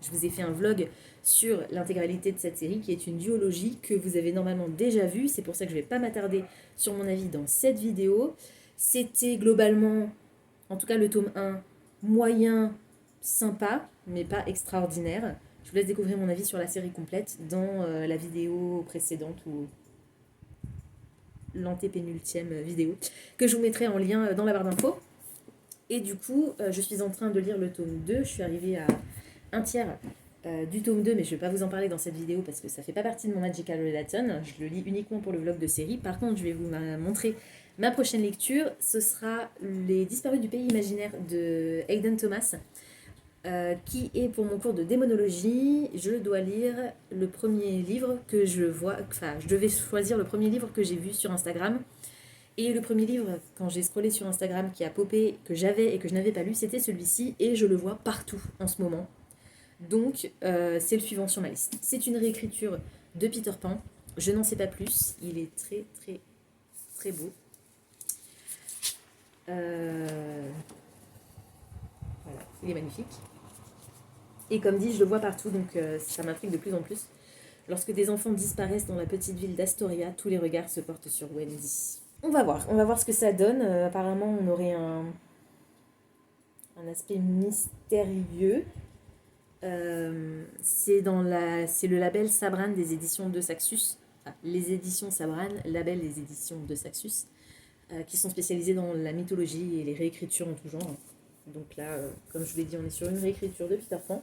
je vous ai fait un vlog sur l'intégralité de cette série qui est une duologie que vous avez normalement déjà vue. C'est pour ça que je ne vais pas m'attarder sur mon avis dans cette vidéo. C'était globalement, en tout cas le tome 1, moyen, sympa, mais pas extraordinaire. Je vous laisse découvrir mon avis sur la série complète dans la vidéo précédente ou l'antépénultième vidéo que je vous mettrai en lien dans la barre d'infos. Et du coup, je suis en train de lire le tome 2. Je suis arrivée à un tiers du tome 2, mais je ne vais pas vous en parler dans cette vidéo parce que ça ne fait pas partie de mon Magical Readathon. Je le lis uniquement pour le vlog de série. Par contre, je vais vous montrer ma prochaine lecture. Ce sera Les Disparus du Pays Imaginaire de Hayden Thomas, qui est pour mon cours de démonologie. Je dois lire le premier livre que je vois, enfin je devais choisir le premier livre que j'ai vu sur Instagram, et le premier livre, quand j'ai scrollé sur Instagram, qui a popé, que j'avais et que je n'avais pas lu, c'était celui-ci, et je le vois partout en ce moment. Donc c'est le suivant sur ma liste. C'est une réécriture de Peter Pan, je n'en sais pas plus, il est très beau. Voilà, il est magnifique. Et comme dit, je le vois partout, donc ça m'intrigue de plus en plus. Lorsque des enfants disparaissent dans la petite ville d'Astoria, tous les regards se portent sur Wendy. On va voir ce que ça donne. Apparemment, on aurait un aspect mystérieux. C'est le label Sabran des éditions de Saxus. Enfin, les éditions Sabran, label des éditions de Saxus, qui sont spécialisées dans la mythologie et les réécritures en tout genre. Donc là, comme je vous l'ai dit, on est sur une réécriture de Peter Pan.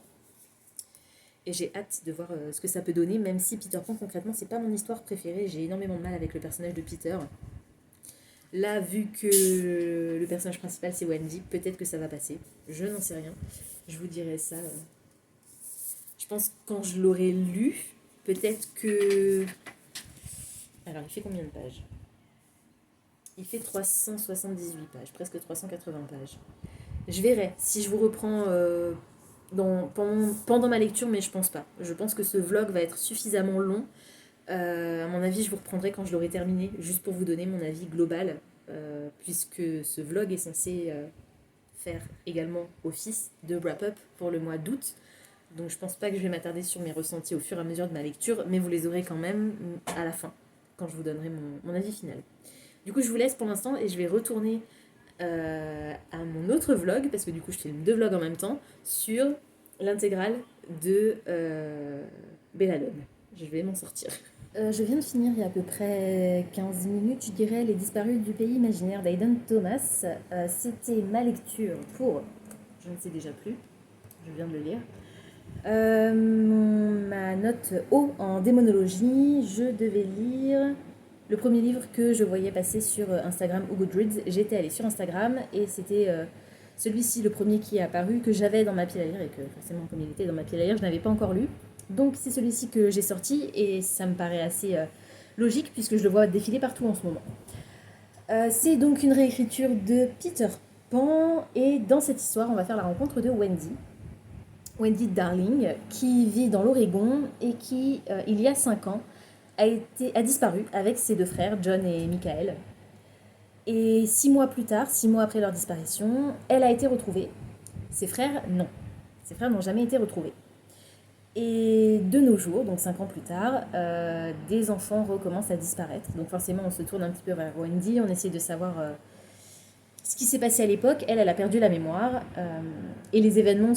Et j'ai hâte de voir ce que ça peut donner, même si Peter Pan, concrètement, c'est pas mon histoire préférée. J'ai énormément de mal avec le personnage de Peter. Là, vu que le personnage principal c'est Wendy, peut-être que ça va passer. Je n'en sais rien. Je vous dirai ça. Je pense que quand je l'aurai lu, peut-être que... Alors, il fait combien de pages? Il fait 378 pages, presque 380 pages. Je verrai si je vous reprends pendant ma lecture, mais je pense pas. Je pense que ce vlog va être suffisamment long. À mon avis, je vous reprendrai quand je l'aurai terminé, juste pour vous donner mon avis global, puisque ce vlog est censé faire également office de wrap-up pour le mois d'août. Donc je pense pas que je vais m'attarder sur mes ressentis au fur et à mesure de ma lecture, mais vous les aurez quand même à la fin, quand je vous donnerai mon avis final. Du coup, je vous laisse pour l'instant et je vais retourner à mon autre vlog, parce que du coup, je filme deux vlogs en même temps, sur l'intégrale de Belladone. Je vais m'en sortir. Je viens de finir il y a à peu près 15 minutes, je dirais, Les Disparus du pays imaginaire d'Aidan Thomas. C'était ma lecture pour... Je ne sais déjà plus, je viens de le lire. Ma note haut en démonologie, je devais lire le premier livre que je voyais passer sur Instagram ou Goodreads. J'étais allée sur Instagram et c'était celui-ci, le premier qui est apparu, que j'avais dans ma pile à lire, et que forcément comme il était dans ma pile à lire, je n'avais pas encore lu. Donc c'est celui-ci que j'ai sorti et ça me paraît assez logique puisque je le vois défiler partout en ce moment. C'est donc une réécriture de Peter Pan et dans cette histoire on va faire la rencontre de Wendy Darling, qui vit dans l'Oregon et qui, il y a 5 ans, a disparu avec ses deux frères, John et Michael. Et 6 mois plus tard, 6 mois après leur disparition, elle a été retrouvée. Ses frères, non. Ses frères n'ont jamais été retrouvés. Et de nos jours, donc 5 ans plus tard, des enfants recommencent à disparaître. Donc forcément, on se tourne un petit peu vers Wendy, on essaie de savoir ce qui s'est passé à l'époque. Elle a perdu la mémoire. Et les événements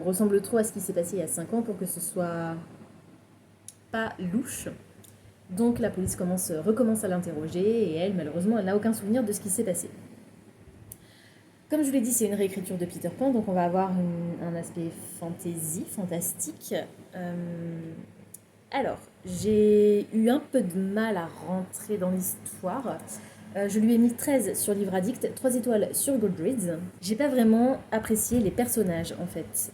ressemblent trop à ce qui s'est passé il y a 5 ans pour que ce soit pas louche. Donc la police recommence à l'interroger et elle, malheureusement, elle n'a aucun souvenir de ce qui s'est passé. Comme je vous l'ai dit, c'est une réécriture de Peter Pan, donc on va avoir un aspect fantastique. Alors, j'ai eu un peu de mal à rentrer dans l'histoire. Je lui ai mis 13 sur Livre Addict, 3 étoiles sur Goodreads. J'ai pas vraiment apprécié les personnages, en fait.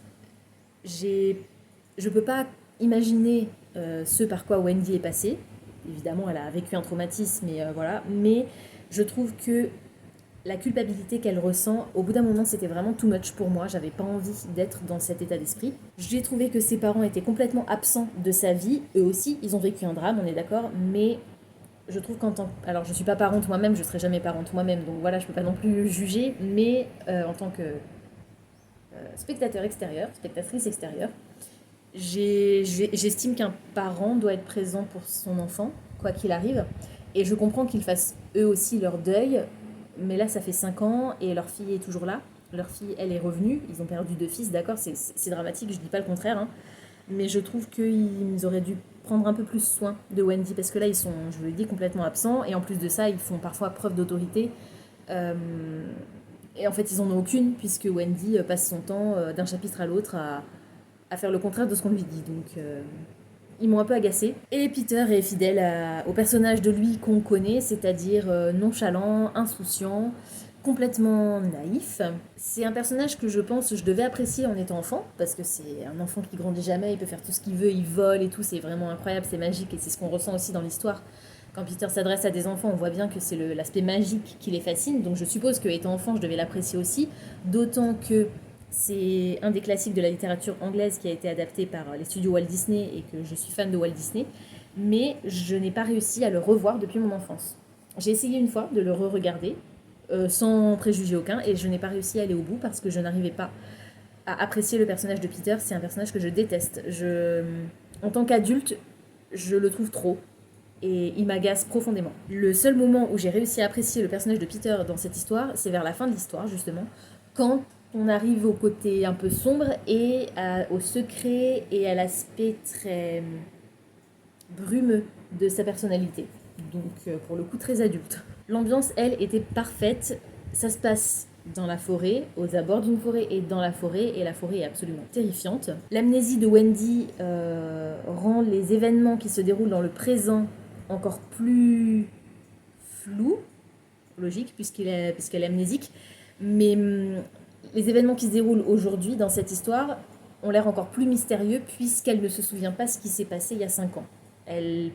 Je peux pas imaginer ce par quoi Wendy est passée. Évidemment, elle a vécu un traumatisme, et voilà. Mais je trouve que la culpabilité qu'elle ressent, au bout d'un moment, c'était vraiment too much pour moi. J'avais pas envie d'être dans cet état d'esprit. J'ai trouvé que ses parents étaient complètement absents de sa vie. Eux aussi, ils ont vécu un drame, on est d'accord. Mais je trouve alors, je suis pas parente moi-même, je serai jamais parente moi-même. Donc voilà, je peux pas non plus juger. Mais en tant que spectateur extérieur, spectatrice extérieure, j'estime qu'un parent doit être présent pour son enfant, quoi qu'il arrive. Et je comprends qu'ils fassent eux aussi leur deuil. Mais là, ça fait 5 ans et leur fille est toujours là. Leur fille, elle est revenue. Ils ont perdu 2 fils, d'accord, c'est dramatique, je dis pas le contraire. Hein. Mais je trouve qu'ils auraient dû prendre un peu plus soin de Wendy. Parce que là, ils sont, je vous l'ai dit, complètement absents. Et en plus de ça, ils font parfois preuve d'autorité. Et en fait, ils en ont aucune, puisque Wendy passe son temps d'un chapitre à l'autre à faire le contraire de ce qu'on lui dit. Donc... ils m'ont un peu agacée. Et Peter est fidèle au personnage de lui qu'on connaît, c'est-à-dire nonchalant, insouciant, complètement naïf. C'est un personnage que je pense je devais apprécier en étant enfant, parce que c'est un enfant qui grandit jamais, il peut faire tout ce qu'il veut, il vole et tout, c'est vraiment incroyable, c'est magique, et c'est ce qu'on ressent aussi dans l'histoire. Quand Peter s'adresse à des enfants, on voit bien que c'est l'aspect magique qui les fascine, donc je suppose que étant enfant, je devais l'apprécier aussi, d'autant que c'est un des classiques de la littérature anglaise qui a été adapté par les studios Walt Disney et que je suis fan de Walt Disney, mais je n'ai pas réussi à le revoir depuis mon enfance. J'ai essayé une fois de le re-regarder, sans préjugé aucun, et je n'ai pas réussi à aller au bout parce que je n'arrivais pas à apprécier le personnage de Peter. C'est un personnage que je déteste. En tant qu'adulte, je le trouve trop. Et il m'agace profondément. Le seul moment où j'ai réussi à apprécier le personnage de Peter dans cette histoire, c'est vers la fin de l'histoire, justement, quand On arrive au côté un peu sombre et au secret et à l'aspect très brumeux de sa personnalité. Donc pour le coup très adulte. L'ambiance, elle, était parfaite. Ça se passe dans la forêt, aux abords d'une forêt et dans la forêt, et la forêt est absolument terrifiante. L'amnésie de Wendy rend les événements qui se déroulent dans le présent encore plus flous, logique puisqu'elle est amnésique, mais les événements qui se déroulent aujourd'hui dans cette histoire ont l'air encore plus mystérieux puisqu'elle ne se souvient pas ce qui s'est passé il y a 5 ans. Elle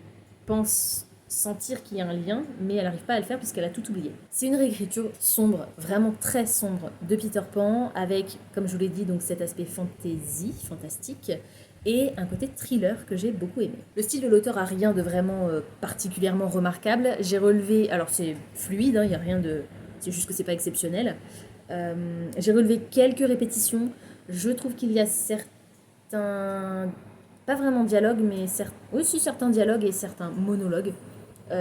pense sentir qu'il y a un lien, mais elle n'arrive pas à le faire puisqu'elle a tout oublié. C'est une réécriture sombre, vraiment très sombre, de Peter Pan, avec, comme je vous l'ai dit, donc cet aspect fantasy, fantastique, et un côté thriller que j'ai beaucoup aimé. Le style de l'auteur a rien de vraiment particulièrement remarquable. J'ai relevé, alors c'est fluide, il y a rien de, c'est juste que c'est pas exceptionnel. J'ai relevé quelques répétitions. Je trouve qu'il y a certains, pas vraiment dialogues, mais aussi certains dialogues et certains monologues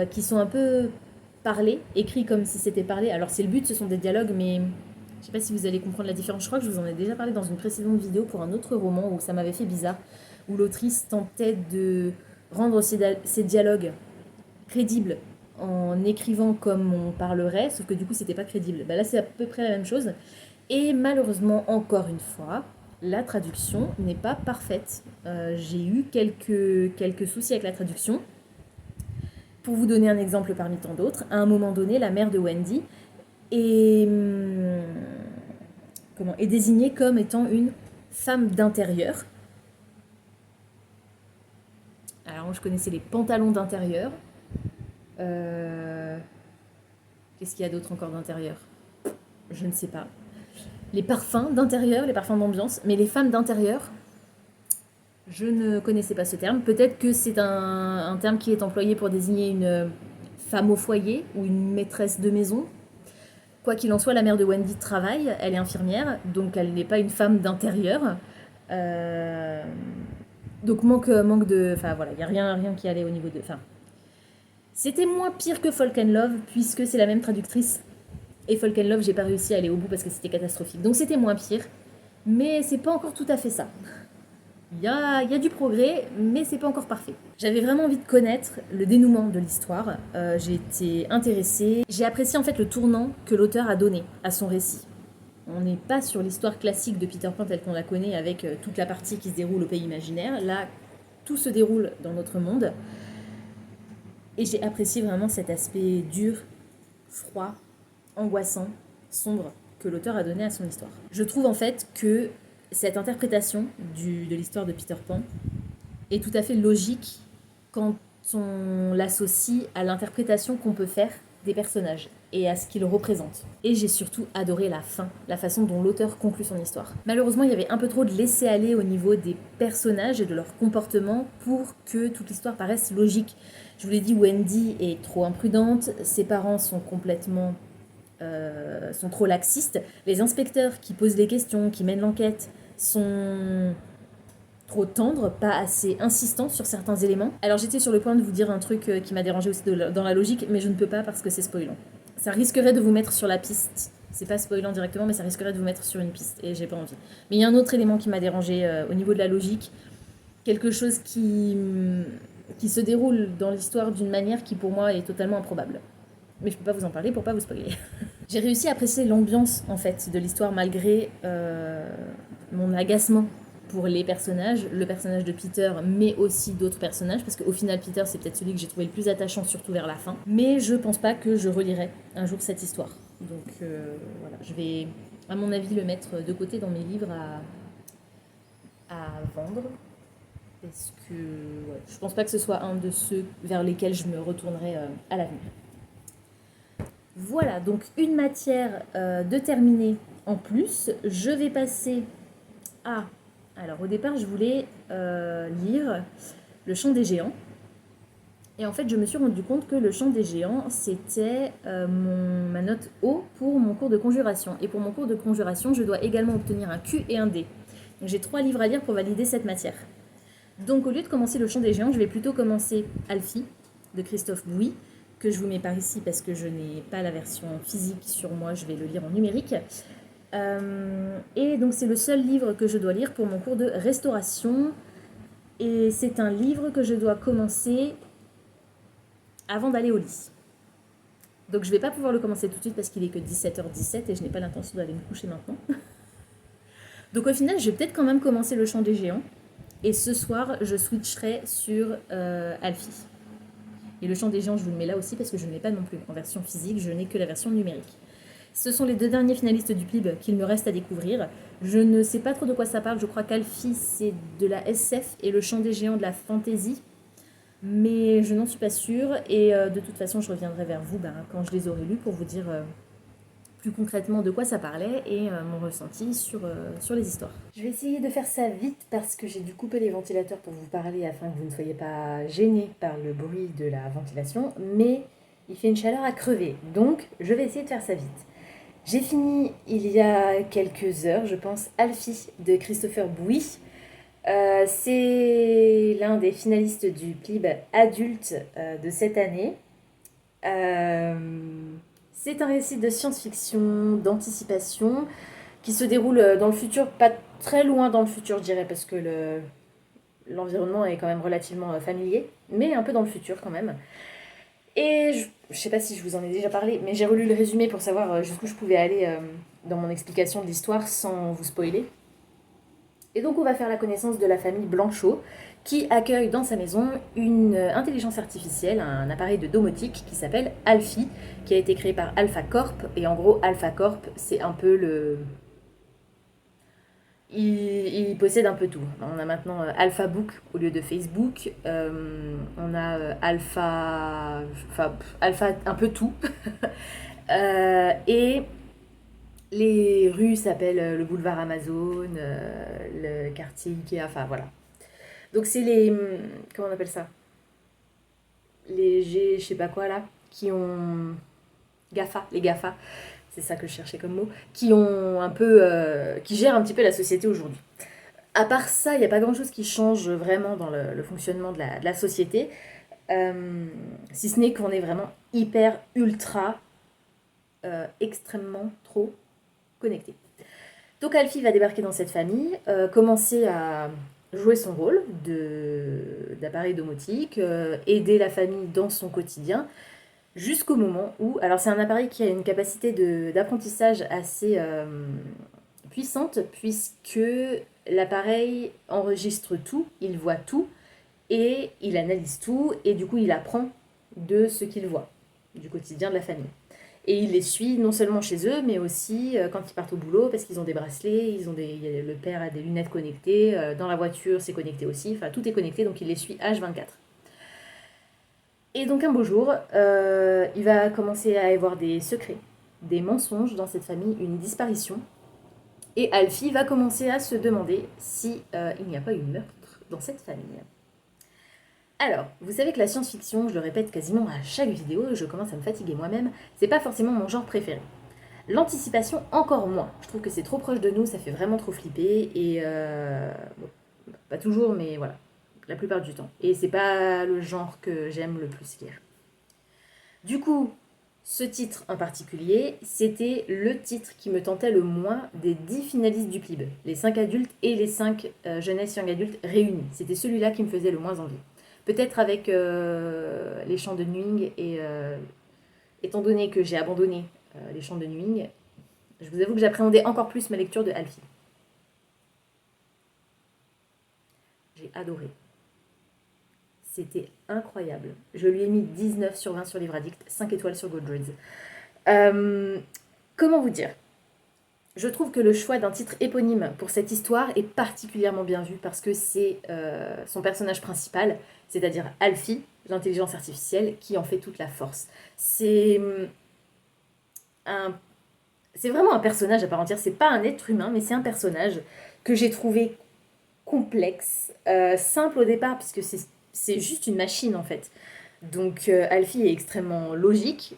qui sont un peu parlés, écrits comme si c'était parlé. Alors c'est le but, ce sont des dialogues, mais je sais pas si vous allez comprendre la différence. Je crois que je vous en ai déjà parlé dans une précédente vidéo pour un autre roman où ça m'avait fait bizarre, où l'autrice tentait de rendre ses dialogues crédibles en écrivant comme on parlerait, sauf que du coup c'était pas crédible. Là c'est à peu près la même chose. Et malheureusement, encore une fois, la traduction n'est pas parfaite. J'ai eu quelques soucis avec la traduction. Pour vous donner un exemple parmi tant d'autres, à un moment donné, la mère de Wendy est désignée comme étant une femme d'intérieur. Alors moi je connaissais les pantalons d'intérieur. Qu'est-ce qu'il y a d'autre encore d'intérieur? Je ne sais pas. Les parfums d'intérieur, les parfums d'ambiance, mais les femmes d'intérieur, je ne connaissais pas ce terme. Peut-être que c'est un terme qui est employé pour désigner une femme au foyer ou une maîtresse de maison. Quoi qu'il en soit, la mère de Wendy travaille, elle est infirmière, donc elle n'est pas une femme d'intérieur. Donc manque de... Enfin voilà, il n'y a rien qui allait au niveau de... Enfin, c'était moins pire que Folk and Love, puisque c'est la même traductrice. Et Folk and Love, j'ai pas réussi à aller au bout parce que c'était catastrophique. Donc c'était moins pire, mais c'est pas encore tout à fait ça. Il y a du progrès, mais c'est pas encore parfait. J'avais vraiment envie de connaître le dénouement de l'histoire. J'ai été intéressée. J'ai apprécié en fait le tournant que l'auteur a donné à son récit. On n'est pas sur l'histoire classique de Peter Pan telle qu'on la connaît avec toute la partie qui se déroule au pays imaginaire. Là, tout se déroule dans notre monde. Et j'ai apprécié vraiment cet aspect dur, froid, angoissant, sombre que l'auteur a donné à son histoire. Je trouve en fait que cette interprétation de l'histoire de Peter Pan est tout à fait logique quand on l'associe à l'interprétation qu'on peut faire des personnages et à ce qu'ils représentent. Et j'ai surtout adoré la fin, la façon dont l'auteur conclut son histoire. Malheureusement, il y avait un peu trop de laisser-aller au niveau des personnages et de leur comportement pour que toute l'histoire paraisse logique. Je vous l'ai dit, Wendy est trop imprudente, ses parents sont complètement... sont trop laxistes. Les inspecteurs qui posent les questions, qui mènent l'enquête, sont trop tendres, pas assez insistants sur certains éléments. Alors j'étais sur le point de vous dire un truc qui m'a dérangé aussi dans la logique, mais je ne peux pas parce que c'est spoilant. Ça risquerait de vous mettre sur la piste. C'est pas spoilant directement, mais ça risquerait de vous mettre sur une piste, et j'ai pas envie. Mais il y a un autre élément qui m'a dérangé au niveau de la logique. Quelque chose qui se déroule dans l'histoire d'une manière qui pour moi est totalement improbable. Mais je peux pas vous en parler pour pas vous spoiler. J'ai réussi à apprécier l'ambiance en fait de l'histoire malgré mon agacement pour les personnages, le personnage de Peter, mais aussi d'autres personnages, parce qu'au final Peter c'est peut-être celui que j'ai trouvé le plus attachant, surtout vers la fin. Mais je pense pas que je relirai un jour cette histoire. Donc voilà, je vais à mon avis le mettre de côté dans mes livres à vendre. Parce que je pense pas que ce soit un de ceux vers lesquels je me retournerai à l'avenir. Voilà, donc une matière de terminer en plus. Je vais passer à... Alors au départ, je voulais lire Le Chant des Géants. Et en fait, je me suis rendu compte que Le Chant des Géants, c'était ma note O pour mon cours de conjuration. Et pour mon cours de conjuration, je dois également obtenir un Q et un D. Donc j'ai 3 livres à lire pour valider cette matière. Donc au lieu de commencer Le Chant des Géants, je vais plutôt commencer Alfie de Christophe Bouy, que je vous mets par ici parce que je n'ai pas la version physique sur moi, je vais le lire en numérique. Et donc c'est le seul livre que je dois lire pour mon cours de restauration. Et c'est un livre que je dois commencer avant d'aller au lit. Donc je vais pas pouvoir le commencer tout de suite parce qu'il est que 17h17 et je n'ai pas l'intention d'aller me coucher maintenant. Donc au final, je vais peut-être quand même commencer Le Chant des Géants. Et ce soir, je switcherai sur Alfie. Et Le Chant des Géants, je vous le mets là aussi parce que je ne l'ai pas non plus en version physique, je n'ai que la version numérique. Ce sont les 2 derniers finalistes du PLIB qu'il me reste à découvrir. Je ne sais pas trop de quoi ça parle, je crois qu'Alfie c'est de la SF et Le Chant des Géants de la fantasy. Mais je n'en suis pas sûre et de toute façon je reviendrai vers vous quand je les aurai lus pour vous dire plus concrètement de quoi ça parlait et mon ressenti sur les histoires. Je vais essayer de faire ça vite parce que j'ai dû couper les ventilateurs pour vous parler afin que vous ne soyez pas gênés par le bruit de la ventilation, mais il fait une chaleur à crever, donc je vais essayer de faire ça vite. J'ai fini il y a quelques heures, je pense, Alfie de Christopher Bouy. C'est l'un des finalistes du PLIB adulte de cette année. C'est un récit de science-fiction, d'anticipation, qui se déroule dans le futur, pas très loin dans le futur, je dirais, parce que l'environnement est quand même relativement familier, mais un peu dans le futur quand même. Et je sais pas si je vous en ai déjà parlé, mais j'ai relu le résumé pour savoir jusqu'où je pouvais aller dans mon explication de l'histoire sans vous spoiler. Et donc on va faire la connaissance de la famille Blanchot, qui accueille dans sa maison une intelligence artificielle, un appareil de domotique qui s'appelle Alfie, qui a été créé par Alpha Corp. Et en gros, Alpha Corp, c'est un peu le... Il possède un peu tout. On a maintenant Alpha Book au lieu de Facebook. On a Alpha... Enfin, Alpha un peu tout. Et... les rues s'appellent le boulevard Amazon, le quartier Ikea, enfin voilà. Donc c'est les... comment on appelle ça? Les G, je sais pas quoi là, qui ont... GAFA, les GAFA, c'est ça que je cherchais comme mot, qui ont un peu... qui gèrent un petit peu la société aujourd'hui. À part ça, il n'y a pas grand-chose qui change vraiment dans le fonctionnement de la société, si ce n'est qu'on est vraiment hyper, ultra, extrêmement trop connecté. Donc Alfie va débarquer dans cette famille, commencer à jouer son rôle d'appareil domotique, aider la famille dans son quotidien, jusqu'au moment où... Alors c'est un appareil qui a une capacité d'apprentissage assez puissante, puisque l'appareil enregistre tout, il voit tout, et il analyse tout, et du coup il apprend de ce qu'il voit, du quotidien de la famille. Et il les suit non seulement chez eux, mais aussi quand ils partent au boulot, parce qu'ils ont des bracelets, le père a des lunettes connectées, dans la voiture c'est connecté aussi, enfin tout est connecté, donc il les suit H24. Et donc un beau jour, il va commencer à y avoir des secrets, des mensonges dans cette famille, une disparition. Et Alfie va commencer à se demander si il n'y a pas eu meurtre dans cette famille. Alors, vous savez que la science-fiction, je le répète quasiment à chaque vidéo, je commence à me fatiguer moi-même, c'est pas forcément mon genre préféré. L'anticipation, encore moins. Je trouve que c'est trop proche de nous, ça fait vraiment trop flipper, et bon, pas toujours, mais voilà, la plupart du temps. Et c'est pas le genre que j'aime le plus lire. Du coup, ce titre en particulier, c'était le titre qui me tentait le moins des 10 finalistes du PLIB. Les 5 adultes et les 5 jeunesse young adultes réunis. C'était celui-là qui me faisait le moins envie. Peut-être avec les chants de Nwing et étant donné que j'ai abandonné les chants de Nwing, je vous avoue que j'appréhendais encore plus ma lecture de Alfie. J'ai adoré. C'était incroyable. Je lui ai mis 19 sur 20 sur Livre Addict, 5 étoiles sur Goodreads. Comment vous dire ? Je trouve que le choix d'un titre éponyme pour cette histoire est particulièrement bien vu parce que c'est son personnage principal, c'est-à-dire Alfie, l'intelligence artificielle, qui en fait toute la force. C'est vraiment un personnage à part entière, c'est pas un être humain, mais c'est un personnage que j'ai trouvé complexe, simple au départ, puisque c'est juste une machine en fait. Donc Alfie est extrêmement logique,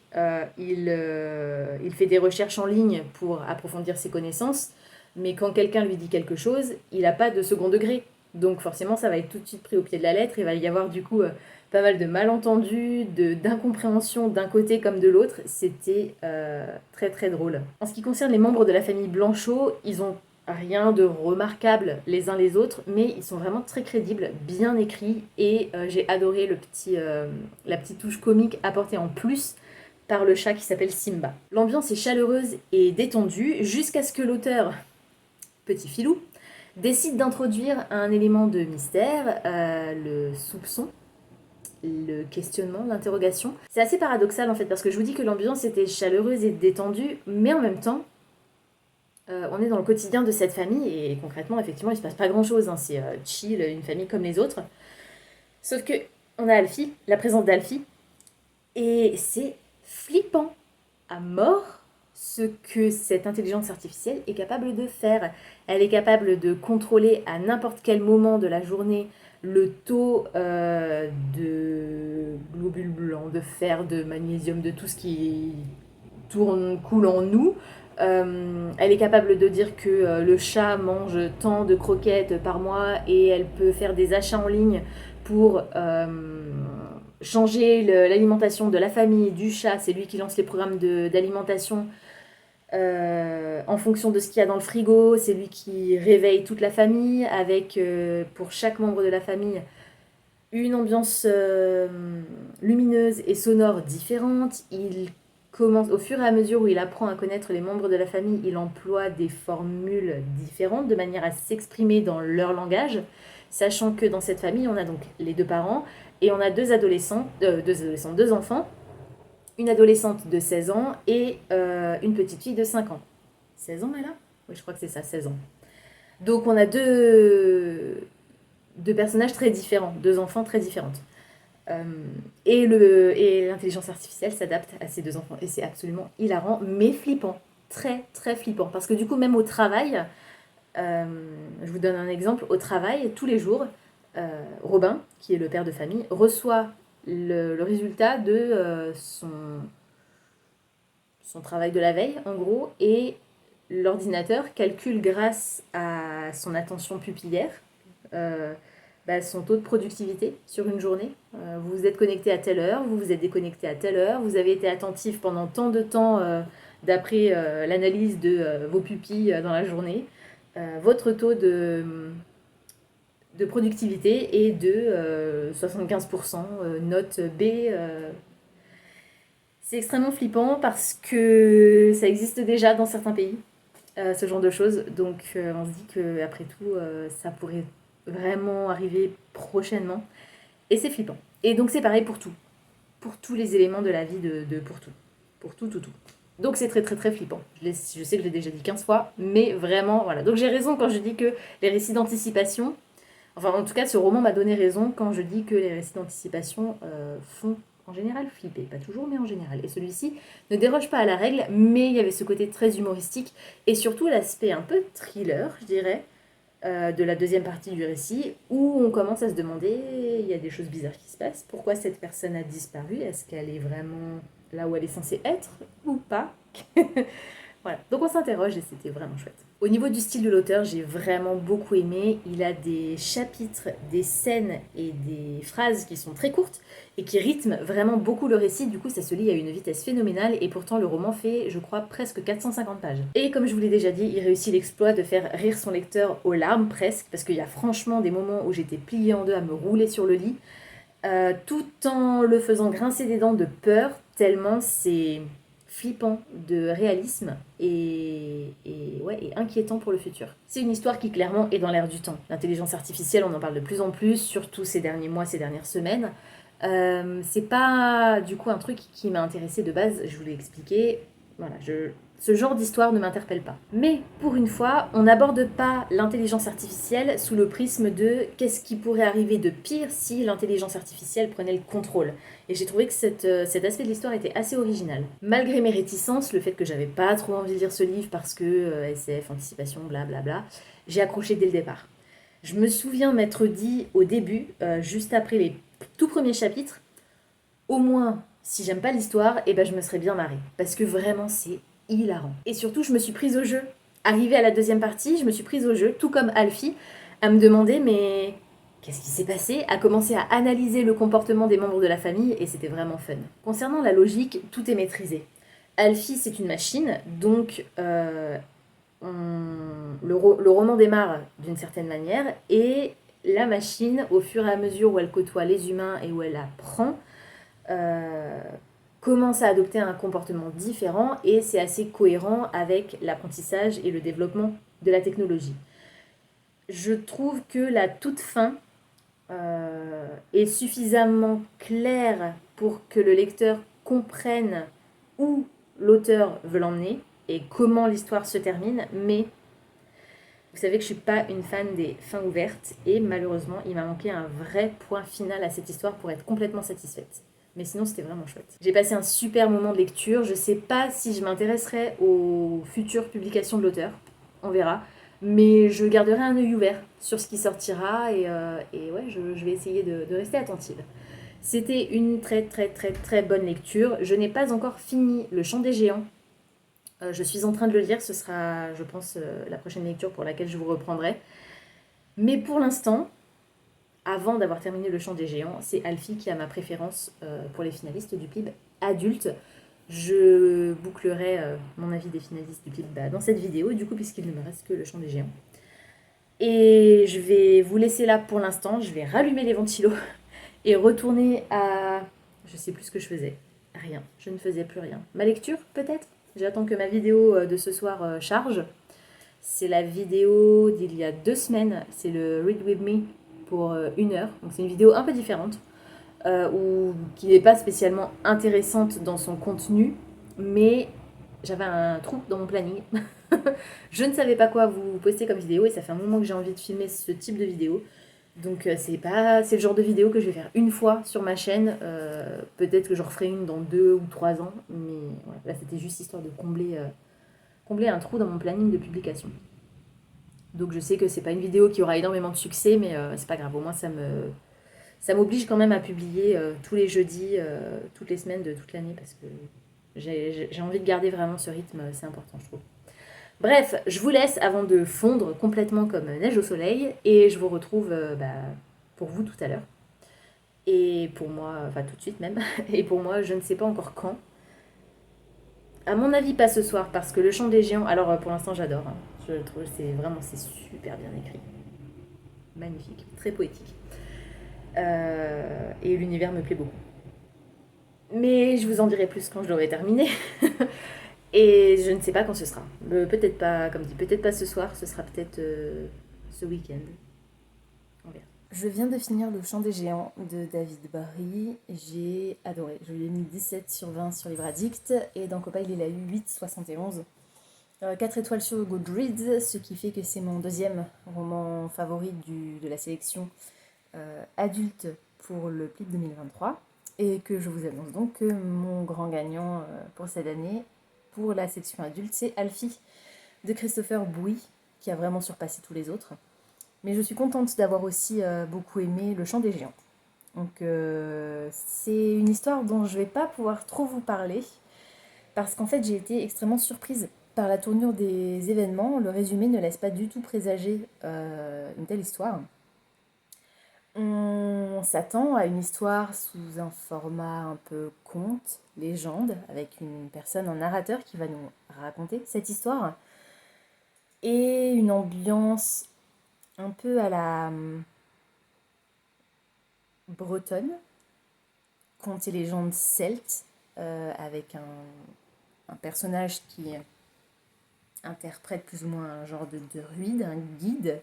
il fait des recherches en ligne pour approfondir ses connaissances, mais quand quelqu'un lui dit quelque chose, il n'a pas de second degré. Donc forcément, ça va être tout de suite pris au pied de la lettre. Il va y avoir du coup pas mal de malentendus, d'incompréhension d'un côté comme de l'autre. C'était très très drôle. En ce qui concerne les membres de la famille Blanchot, ils ont rien de remarquable les uns les autres, mais ils sont vraiment très crédibles, bien écrits, et j'ai adoré la petite touche comique apportée en plus par le chat qui s'appelle Simba. L'ambiance est chaleureuse et détendue jusqu'à ce que l'auteur, petit filou, décide d'introduire un élément de mystère, le soupçon, le questionnement, l'interrogation. C'est assez paradoxal en fait, parce que je vous dis que l'ambiance était chaleureuse et détendue, mais en même temps, on est dans le quotidien de cette famille, et concrètement, effectivement, il se passe pas grand-chose, hein. C'est chill, une famille comme les autres. Sauf que on a Alfie, la présence d'Alfie, et c'est flippant à mort ce que cette intelligence artificielle est capable de faire. Elle est capable de contrôler à n'importe quel moment de la journée le taux de globules blancs, de fer, de magnésium, de tout ce qui coule en nous. Elle est capable de dire que le chat mange tant de croquettes par mois, et elle peut faire des achats en ligne pour changer l'alimentation de la famille, du chat. C'est lui qui lance les programmes d'alimentation en fonction de ce qu'il y a dans le frigo. C'est lui qui réveille toute la famille avec, pour chaque membre de la famille, une ambiance lumineuse et sonore différente. Il commence, au fur et à mesure où il apprend à connaître les membres de la famille, il emploie des formules différentes de manière à s'exprimer dans leur langage, sachant que dans cette famille, on a donc les deux parents et on a deux enfants, une adolescente de 16 ans et une petite fille de 5 ans. 16 ans, elle a ? Oui, je crois que c'est ça, 16 ans. Donc on a deux personnages très différents, deux enfants très différentes. Et l'intelligence artificielle s'adapte à ces deux enfants. Et c'est absolument hilarant, mais flippant. Très, très flippant. Parce que du coup, même au travail, je vous donne un exemple. Au travail, tous les jours, Robin, qui est le père de famille, reçoit le résultat de son travail de la veille, en gros, et l'ordinateur calcule grâce à son attention pupillaire son taux de productivité sur une journée. Vous vous êtes connecté à telle heure, vous vous êtes déconnecté à telle heure, vous avez été attentif pendant tant de temps d'après l'analyse de vos pupilles dans la journée. Votre taux de productivité est de 75%, note B. C'est extrêmement flippant parce que ça existe déjà dans certains pays, ce genre de choses. Donc on se dit qu'après tout, ça pourrait vraiment arriver prochainement. Et c'est flippant. Et donc c'est pareil pour tout. Pour tous les éléments de la vie pour tout. Pour tout. Donc c'est très très très flippant. Je sais que je l'ai déjà dit 15 fois, mais vraiment, voilà. Donc j'ai raison quand je dis que les récits d'anticipation, enfin en tout cas ce roman m'a donné raison quand je dis que les récits d'anticipation font en général flipper. Pas toujours, mais en général. Et celui-ci ne déroge pas à la règle, mais il y avait ce côté très humoristique et surtout l'aspect un peu thriller, je dirais, de la deuxième partie du récit, où on commence à se demander, il y a des choses bizarres qui se passent, pourquoi cette personne a disparu, est-ce qu'elle est vraiment là où elle est censée être, ou pas. Voilà, donc on s'interroge et c'était vraiment chouette. Au niveau du style de l'auteur, j'ai vraiment beaucoup aimé. Il a des chapitres, des scènes et des phrases qui sont très courtes et qui rythment vraiment beaucoup le récit. Du coup, ça se lit à une vitesse phénoménale et pourtant le roman fait, je crois, presque 450 pages. Et comme je vous l'ai déjà dit, il réussit l'exploit de faire rire son lecteur aux larmes presque, parce qu'il y a franchement des moments où j'étais pliée en deux à me rouler sur le lit, tout en le faisant grincer des dents de peur, tellement c'est flippant de réalisme et inquiétant pour le futur. C'est une histoire qui clairement est dans l'air du temps. L'intelligence artificielle, on en parle de plus en plus, surtout ces derniers mois, ces dernières semaines. C'est pas du coup un truc qui m'a intéressée de base, je vous l'ai expliqué. Voilà, ce genre d'histoire ne m'interpelle pas. Mais pour une fois, on n'aborde pas l'intelligence artificielle sous le prisme de qu'est-ce qui pourrait arriver de pire si l'intelligence artificielle prenait le contrôle. Et j'ai trouvé que cet aspect de l'histoire était assez original. Malgré mes réticences, le fait que j'avais pas trop envie de lire ce livre parce que SF, anticipation, blablabla, j'ai accroché dès le départ. Je me souviens m'être dit au début, juste après les tout premiers chapitres, au moins, si j'aime pas l'histoire, je me serais bien marrée. Parce que vraiment, c'est hilarant. Et surtout, je me suis prise au jeu. Arrivée à la deuxième partie, je me suis prise au jeu, tout comme Alfie. à me demander mais qu'est-ce qui s'est passé, à commencer à analyser le comportement des membres de la famille et c'était vraiment fun. Concernant la logique, tout est maîtrisé. Alfie, c'est une machine, donc le roman démarre d'une certaine manière et la machine, au fur et à mesure où elle côtoie les humains et où elle apprend, euh, commence à adopter un comportement différent et c'est assez cohérent avec l'apprentissage et le développement de la technologie. Je trouve que la toute fin est suffisamment claire pour que le lecteur comprenne où l'auteur veut l'emmener et comment l'histoire se termine, mais vous savez que je suis pas une fan des fins ouvertes et malheureusement il m'a manqué un vrai point final à cette histoire pour être complètement satisfaite. Mais sinon c'était vraiment chouette. J'ai passé un super moment de lecture, je sais pas si je m'intéresserai aux futures publications de l'auteur, on verra. Mais je garderai un œil ouvert sur ce qui sortira et ouais, je vais essayer de rester attentive. C'était une très très très très bonne lecture. Je n'ai pas encore fini Le Chant des Géants. Je suis en train de le lire, ce sera, je pense, la prochaine lecture pour laquelle je vous reprendrai. Mais pour l'instant, avant d'avoir terminé Le Chant des Géants, c'est Alfie qui a ma préférence pour les finalistes du PIB adulte. Je bouclerai mon avis des finalistes du PIB dans cette vidéo, du coup, puisqu'il ne me reste que Le Chant des Géants. Et je vais vous laisser là pour l'instant. Je vais rallumer les ventilos et retourner à... Je sais plus ce que je faisais. Rien. Je ne faisais plus rien. Ma lecture, peut-être. J'attends que ma vidéo de ce soir charge. C'est la vidéo d'il y a 2 semaines. C'est le Read With Me pour 1 heure. Donc c'est une vidéo un peu différente. Qui n'est pas spécialement intéressante dans son contenu. Mais j'avais un trou dans mon planning. Je ne savais pas quoi vous poster comme vidéo et ça fait un moment que j'ai envie de filmer ce type de vidéo. Donc c'est le genre de vidéo que je vais faire une fois sur ma chaîne. Peut-être que j'en referai une dans 2 ou 3 ans. Mais voilà, là c'était juste histoire de combler un trou dans mon planning de publication. Donc je sais que c'est pas une vidéo qui aura énormément de succès, mais c'est pas grave. Au moins ça m'oblige quand même à publier tous les jeudis, toutes les semaines de toute l'année parce que j'ai envie de garder vraiment ce rythme, c'est important je trouve. Bref, je vous laisse avant de fondre complètement comme neige au soleil et je vous retrouve pour vous tout à l'heure. Et pour moi, enfin tout de suite même, et pour moi je ne sais pas encore quand. À mon avis pas ce soir parce que Le Chant des Géants, alors pour l'instant j'adore, hein. Je trouve c'est super bien écrit. Magnifique, très poétique. Et l'univers me plaît beaucoup. Mais je vous en dirai plus quand je l'aurai terminé. Et je ne sais pas quand ce sera. Peut-être pas, comme dit, peut-être pas ce soir, ce sera peut-être ce week-end. On verra. Je viens de finir Le Chant des Géants de David Barry. J'ai adoré. Je lui ai mis 17 sur 20 sur Livre Addict et dans Copile il a eu 8,71. 4 étoiles sur Goodreads, ce qui fait que c'est mon deuxième roman favori de la sélection adulte pour le PLIB 2023. Et que je vous annonce donc que mon grand gagnant pour cette année, pour la section adulte, c'est Alfie de Christopher Bouy, qui a vraiment surpassé tous les autres. Mais je suis contente d'avoir aussi beaucoup aimé Le Chant des Géants. Donc c'est une histoire dont je ne vais pas pouvoir trop vous parler, parce qu'en fait j'ai été extrêmement surprise par la tournure des événements. Le résumé ne laisse pas du tout présager une telle histoire. On s'attend à une histoire sous un format un peu conte, légende, avec une personne, un narrateur qui va nous raconter cette histoire. Et une ambiance un peu à la bretonne, conte et légende celte, avec un personnage qui interprète plus ou moins un genre de druide, un guide.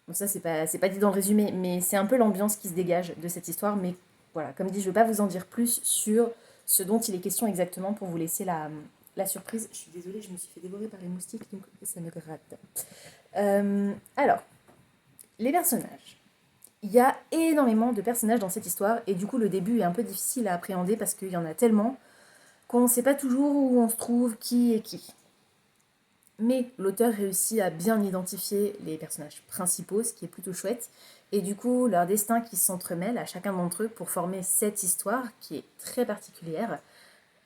Bon, ça, c'est pas dit dans le résumé, mais c'est un peu l'ambiance qui se dégage de cette histoire. Mais voilà, comme dit, je ne vais pas vous en dire plus sur ce dont il est question exactement pour vous laisser la surprise. Je suis désolée, je me suis fait dévorer par les moustiques, donc ça me gratte. Alors, les personnages. Il y a énormément de personnages dans cette histoire, et du coup, le début est un peu difficile à appréhender parce qu'il y en a tellement qu'on ne sait pas toujours où on se trouve, qui est qui. Mais l'auteur réussit à bien identifier les personnages principaux, ce qui est plutôt chouette, et du coup leur destin qui s'entremêle à chacun d'entre eux pour former cette histoire qui est très particulière,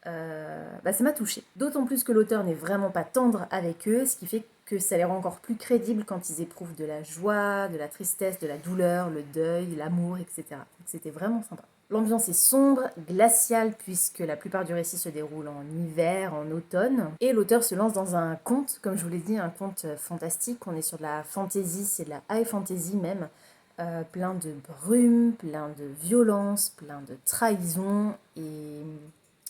ça m'a touchée. D'autant plus que l'auteur n'est vraiment pas tendre avec eux, ce qui fait que ça les rend encore plus crédibles quand ils éprouvent de la joie, de la tristesse, de la douleur, le deuil, l'amour, etc. Donc c'était vraiment sympa. L'ambiance est sombre, glaciale, puisque la plupart du récit se déroule en hiver, en automne. Et l'auteur se lance dans un conte, comme je vous l'ai dit, un conte fantastique. On est sur de la fantasy, c'est de la high fantasy même. Plein de brume, plein de violence, plein de trahison. Et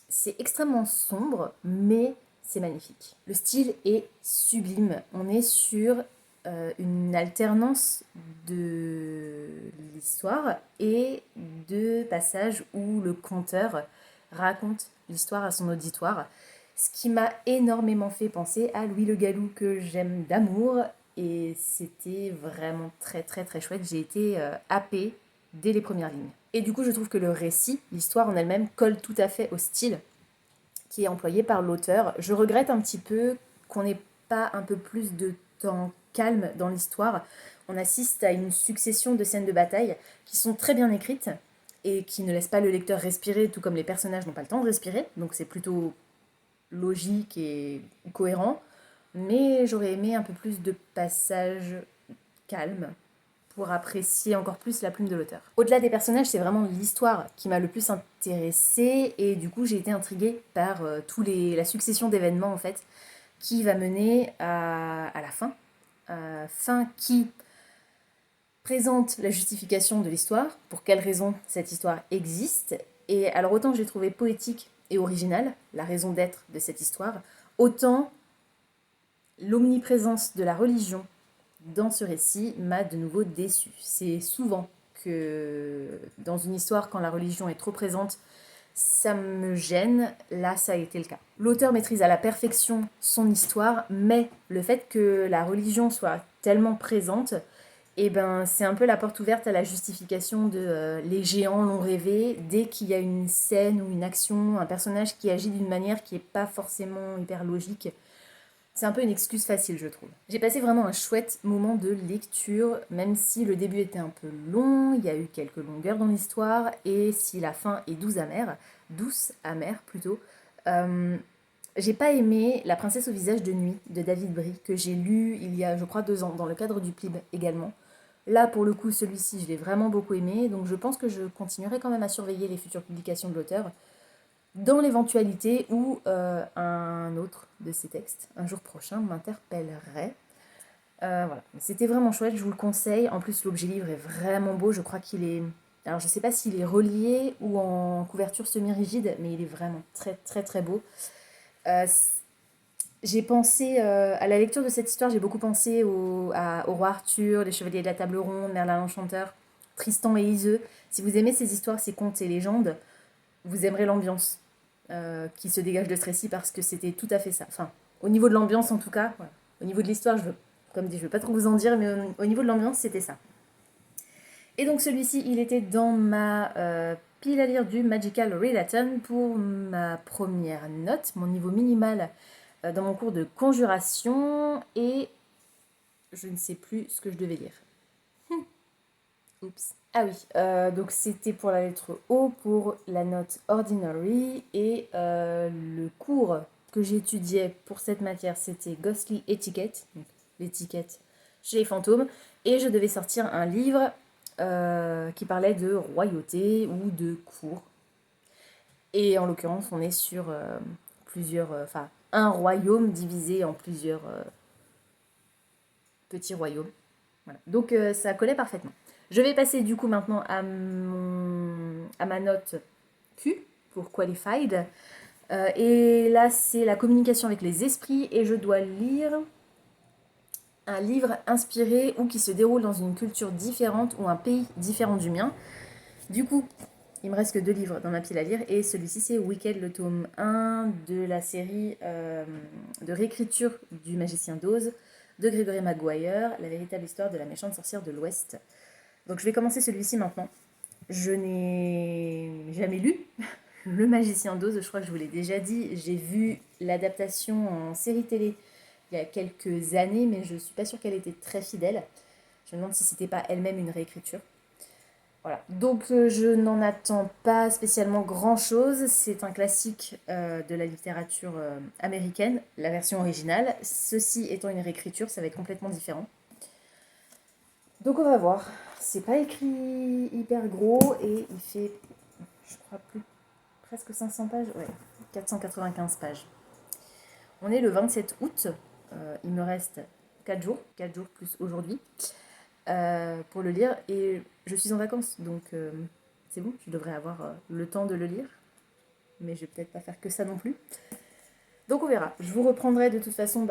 c'est extrêmement sombre, mais c'est magnifique. Le style est sublime. On est sur une alternance de l'histoire et de passages où le conteur raconte l'histoire à son auditoire, ce qui m'a énormément fait penser à Louis Le Gallou que j'aime d'amour, et c'était vraiment très très très chouette. J'ai été happée dès les premières lignes. Et du coup, je trouve que le récit, l'histoire en elle-même, colle tout à fait au style qui est employé par l'auteur. Je regrette un petit peu qu'on n'ait pas un peu plus de temps calme dans l'histoire. On assiste à une succession de scènes de bataille qui sont très bien écrites et qui ne laissent pas le lecteur respirer, tout comme les personnages n'ont pas le temps de respirer. Donc c'est plutôt logique et cohérent. Mais j'aurais aimé un peu plus de passages calmes pour apprécier encore plus la plume de l'auteur. Au-delà des personnages, c'est vraiment l'histoire qui m'a le plus intéressée, et du coup j'ai été intriguée par la succession d'événements en fait qui va mener à la fin. Fin qui présente la justification de l'histoire, pour quelles raisons cette histoire existe. Et alors autant j'ai trouvé poétique et original la raison d'être de cette histoire, autant l'omniprésence de la religion dans ce récit m'a de nouveau déçue. C'est souvent que dans une histoire, quand la religion est trop présente, ça me gêne. Là, ça a été le cas. L'auteur maîtrise à la perfection son histoire, mais le fait que la religion soit tellement présente, c'est un peu la porte ouverte à la justification de les géants l'ont rêvé. Dès qu'il y a une scène ou une action, un personnage qui agit d'une manière qui n'est pas forcément hyper logique, c'est un peu une excuse facile, je trouve. J'ai passé vraiment un chouette moment de lecture, même si le début était un peu long, il y a eu quelques longueurs dans l'histoire, et si la fin est douce amère plutôt. J'ai pas aimé La princesse au visage de nuit de David Brie, que j'ai lu il y a, je crois, 2 ans, dans le cadre du PLIB également. Là, pour le coup, celui-ci, je l'ai vraiment beaucoup aimé, donc je pense que je continuerai quand même à surveiller les futures publications de l'auteur, dans l'éventualité où un autre de ces textes, un jour prochain, m'interpellerait. Voilà, c'était vraiment chouette, je vous le conseille. En plus, l'objet livre est vraiment beau, je crois qu'il est... Alors, je sais pas s'il est relié ou en couverture semi-rigide, mais il est vraiment très très très beau. Euh, j'ai pensé, à la lecture de cette histoire, j'ai beaucoup pensé au roi Arthur, les chevaliers de la table ronde, Merlin l'enchanteur, Tristan et Iseux. Si vous aimez ces histoires, ces contes et légendes, vous aimerez l'ambiance qui se dégage de ce récit, parce que c'était tout à fait ça. Enfin, au niveau de l'ambiance en tout cas, voilà. Au niveau de l'histoire, comme dit, je veux pas trop vous en dire, mais au niveau de l'ambiance, c'était ça. Et donc celui-ci, il était dans ma pile à lire du Magical Readathon pour ma première note, mon niveau minimal dans mon cours de conjuration, et je ne sais plus ce que je devais lire. Oups. Ah oui, donc c'était pour la lettre O, pour la note Ordinary, et le cours que j'étudiais pour cette matière, c'était Ghostly Etiquette, donc l'étiquette chez les fantômes, et je devais sortir un livre qui parlait de royauté ou de cour. Et en l'occurrence, on est sur un royaume divisé en plusieurs petits royaumes. Voilà. Donc ça collait parfaitement. Je vais passer du coup maintenant à ma note Q pour Qualified. Et là, c'est la communication avec les esprits, et je dois lire un livre inspiré ou qui se déroule dans une culture différente ou un pays différent du mien. Du coup, il me reste que 2 livres dans ma pile à lire, et celui-ci c'est Wicked, le tome 1 de la série de réécriture du Magicien d'Oz de Gregory Maguire, la véritable histoire de la méchante sorcière de l'Ouest. Donc je vais commencer celui-ci maintenant. Je n'ai jamais lu Le Magicien d'Oz, je crois que je vous l'ai déjà dit. J'ai vu l'adaptation en série télé il y a quelques années, mais je ne suis pas sûre qu'elle était très fidèle. Je me demande si c'était pas elle-même une réécriture. Voilà. Donc je n'en attends pas spécialement grand-chose. C'est un classique de la littérature américaine, la version originale. Ceci étant une réécriture, ça va être complètement différent. Donc on va voir. C'est pas écrit hyper gros et il fait, je crois, presque 500 pages. Ouais, 495 pages. On est le 27 août. Il me reste 4 jours plus aujourd'hui, pour le lire. Et je suis en vacances, donc c'est bon, je devrais avoir le temps de le lire. Mais je vais peut-être pas faire que ça non plus. Donc on verra. Je vous reprendrai de toute façon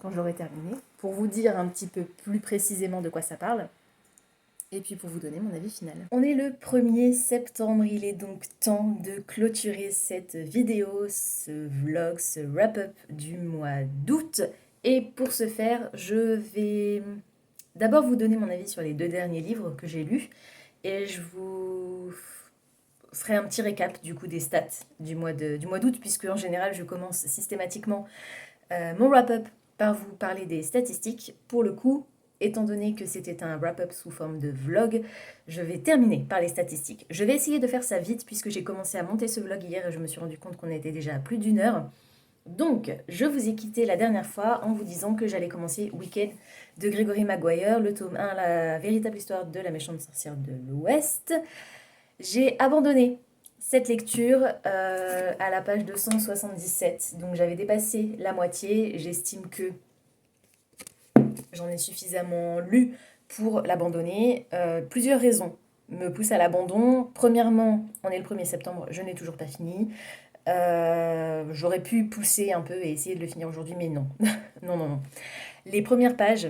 quand j'aurai terminé, pour vous dire un petit peu plus précisément de quoi ça parle. Et puis pour vous donner mon avis final. On est le 1er septembre, il est donc temps de clôturer cette vidéo, ce vlog, ce wrap-up du mois d'août. Et pour ce faire, je vais d'abord vous donner mon avis sur les 2 derniers livres que j'ai lus. Et je vous ferai un petit récap du coup des stats du mois d'août, puisque en général je commence systématiquement mon wrap-up par vous parler des statistiques. Pour le coup, étant donné que c'était un wrap-up sous forme de vlog, je vais terminer par les statistiques. Je vais essayer de faire ça vite puisque j'ai commencé à monter ce vlog hier et je me suis rendu compte qu'on était déjà à plus d'1 heure. Donc, je vous ai quitté la dernière fois en vous disant que j'allais commencer Wicked de Gregory Maguire, le tome 1, la véritable histoire de la méchante sorcière de l'Ouest. J'ai abandonné cette lecture à la page 277, donc j'avais dépassé la moitié. J'estime que j'en ai suffisamment lu pour l'abandonner. Plusieurs raisons me poussent à l'abandon. Premièrement, on est le 1er septembre, je n'ai toujours pas fini. J'aurais pu pousser un peu et essayer de le finir aujourd'hui, mais non. Non, non, non. Les premières pages,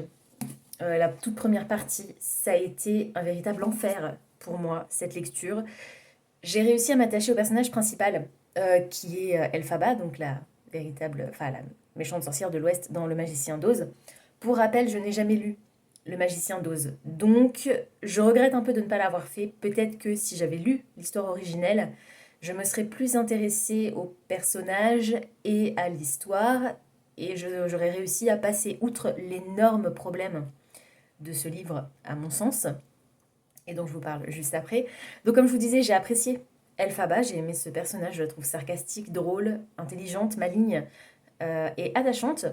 la toute première partie, ça a été un véritable enfer pour moi, cette lecture. J'ai réussi à m'attacher au personnage principal, qui est Elphaba, donc la méchante sorcière de l'Ouest dans Le Magicien d'Oz. Pour rappel, je n'ai jamais lu Le Magicien d'Oz, donc je regrette un peu de ne pas l'avoir fait. Peut-être que si j'avais lu l'histoire originelle, je me serais plus intéressée au personnage et à l'histoire, et j'aurais réussi à passer outre l'énorme problème de ce livre, à mon sens, et dont je vous parle juste après. Donc comme je vous disais, j'ai apprécié Elphaba, j'ai aimé ce personnage, je la trouve sarcastique, drôle, intelligente, maligne et attachante.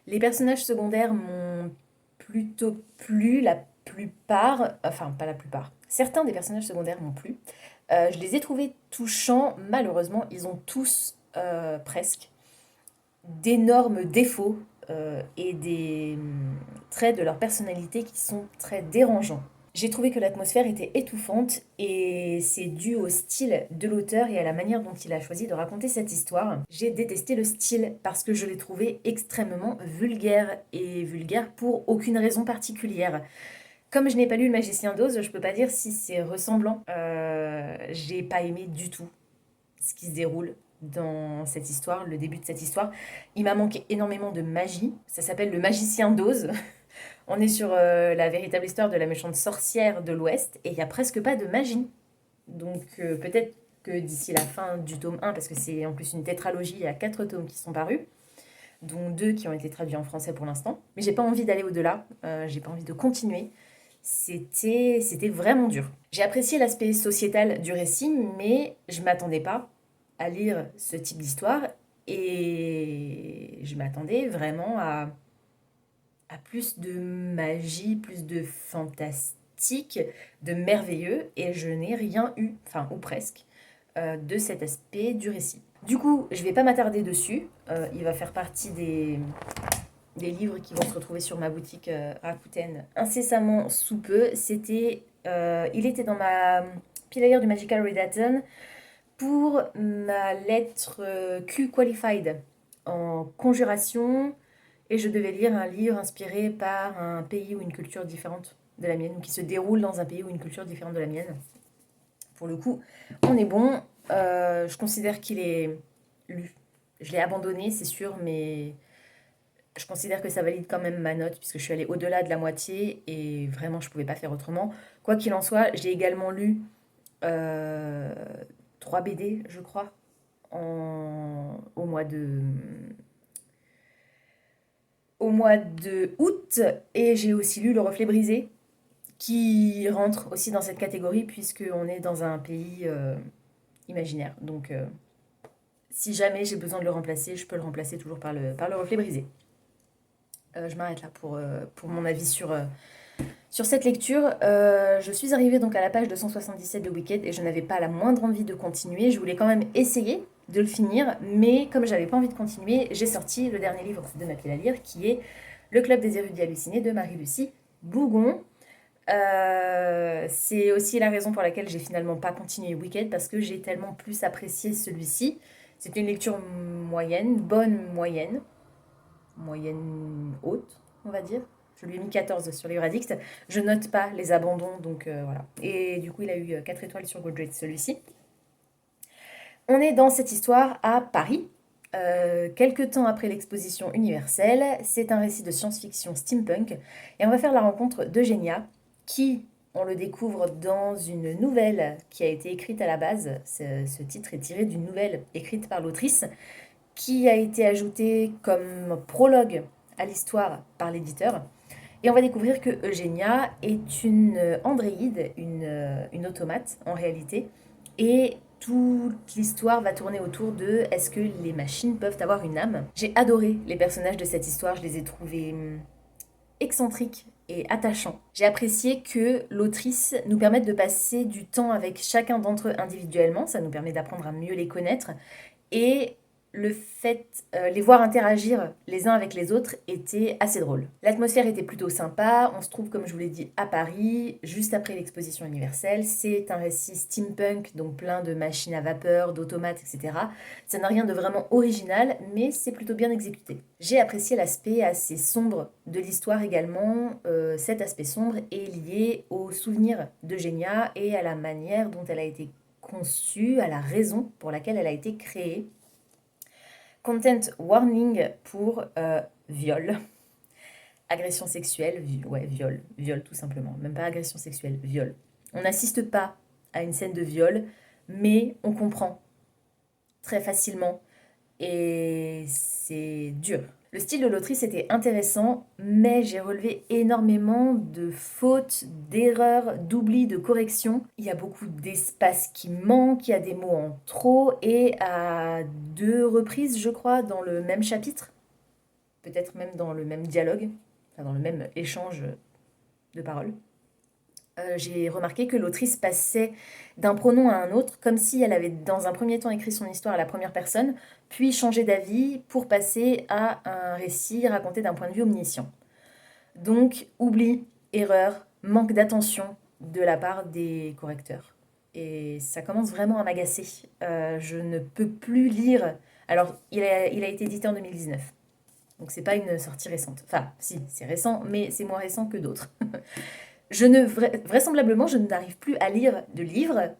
Les personnages secondaires m'ont plutôt plu, la plupart, enfin pas la plupart, certains des personnages secondaires m'ont plu. Je les ai trouvés touchants, malheureusement, ils ont tous presque d'énormes défauts et des traits de leur personnalité qui sont très dérangeants. J'ai trouvé que l'atmosphère était étouffante et c'est dû au style de l'auteur et à la manière dont il a choisi de raconter cette histoire. J'ai détesté le style parce que je l'ai trouvé extrêmement vulgaire et vulgaire pour aucune raison particulière. Comme je n'ai pas lu Le Magicien d'Oz, je peux pas dire si c'est ressemblant. J'ai pas aimé du tout ce qui se déroule dans cette histoire, le début de cette histoire. Il m'a manqué énormément de magie. Ça s'appelle Le Magicien d'Oz. On est sur la véritable histoire de la méchante sorcière de l'Ouest et il n'y a presque pas de magie. Donc peut-être que d'ici la fin du tome 1, parce que c'est en plus une tétralogie, il y a 4 tomes qui sont parus, dont 2 qui ont été traduits en français pour l'instant. Mais j'ai pas envie d'aller au-delà, j'ai pas envie de continuer. C'était vraiment dur. J'ai apprécié l'aspect sociétal du récit, mais je m'attendais pas à lire ce type d'histoire et je m'attendais vraiment à plus de magie, plus de fantastique, de merveilleux, et je n'ai rien eu, enfin ou presque, de cet aspect du récit. Du coup, je vais pas m'attarder dessus, il va faire partie des livres qui vont se retrouver sur ma boutique Rakuten incessamment sous peu. Il était dans ma pile à lire du Magical Readathon pour ma lettre Q Qualified en conjuration, et je devais lire un livre inspiré par un pays ou une culture différente de la mienne, ou qui se déroule dans un pays ou une culture différente de la mienne. Pour le coup, on est bon. Je considère qu'il est lu. Je l'ai abandonné, c'est sûr, mais je considère que ça valide quand même ma note, puisque je suis allée au-delà de la moitié, et vraiment, je ne pouvais pas faire autrement. Quoi qu'il en soit, j'ai également lu 3 BD, je crois, au mois de août, et j'ai aussi lu Le Reflet brisé, qui rentre aussi dans cette catégorie puisqu'on est dans un pays imaginaire. Donc si jamais j'ai besoin de le remplacer, je peux le remplacer toujours par le reflet brisé. Je m'arrête là pour mon avis sur cette lecture. Je suis arrivée donc à la page 277 de Wicked et je n'avais pas la moindre envie de continuer. Je voulais quand même essayer de le finir, mais comme j'avais pas envie de continuer, j'ai sorti le dernier livre de ma pile à lire qui est Le Club des érudits hallucinés de Marie-Lucie Bougon. C'est aussi la raison pour laquelle j'ai finalement pas continué Wicked parce que j'ai tellement plus apprécié celui-ci. C'est une lecture moyenne, bonne moyenne, moyenne haute, on va dire. Je lui ai mis 14 sur Livre Addict. Je note pas les abandons, donc voilà. Et du coup, il a eu 4 étoiles sur Goodreads, celui-ci. On est dans cette histoire à Paris, quelques temps après l'exposition universelle. C'est un récit de science-fiction steampunk. Et on va faire la rencontre d'Eugenia, qui, on le découvre dans une nouvelle qui a été écrite à la base. Ce titre est tiré d'une nouvelle écrite par l'autrice, qui a été ajoutée comme prologue à l'histoire par l'éditeur. Et on va découvrir que Eugenia est une androïde, une automate en réalité. Et toute l'histoire va tourner autour de est-ce que les machines peuvent avoir une âme. J'ai adoré les personnages de cette histoire, je les ai trouvés excentriques et attachants. J'ai apprécié que l'autrice nous permette de passer du temps avec chacun d'entre eux individuellement, ça nous permet d'apprendre à mieux les connaître. Et le fait les voir interagir les uns avec les autres était assez drôle. L'atmosphère était plutôt sympa, on se trouve comme je vous l'ai dit à Paris, juste après l'exposition universelle. C'est un récit steampunk, donc plein de machines à vapeur, d'automates, etc. Ça n'a rien de vraiment original, mais c'est plutôt bien exécuté. J'ai apprécié l'aspect assez sombre de l'histoire également. Cet aspect sombre est lié aux souvenirs d'Eugenia et à la manière dont elle a été conçue, à la raison pour laquelle elle a été créée. Content warning pour viol, agression sexuelle, viol tout simplement, même pas agression sexuelle, viol. On n'assiste pas à une scène de viol, mais on comprend très facilement et c'est dur. Le style de l'autrice était intéressant, mais j'ai relevé énormément de fautes, d'erreurs, d'oublis, de corrections. Il y a beaucoup d'espace qui manque, il y a des mots en trop, et à 2 reprises, je crois, dans le même chapitre, peut-être même dans le même dialogue, enfin dans le même échange de paroles. J'ai remarqué que l'autrice passait d'un pronom à un autre, comme si elle avait dans un premier temps écrit son histoire à la première personne, puis changé d'avis pour passer à un récit raconté d'un point de vue omniscient. Donc, oubli, erreur, manque d'attention de la part des correcteurs. Et ça commence vraiment à m'agacer. Je ne peux plus lire. Alors, il a été édité en 2019. Donc, c'est pas une sortie récente. Enfin, si, c'est récent, mais c'est moins récent que d'autres. Vraisemblablement, je n'arrive plus à lire de livres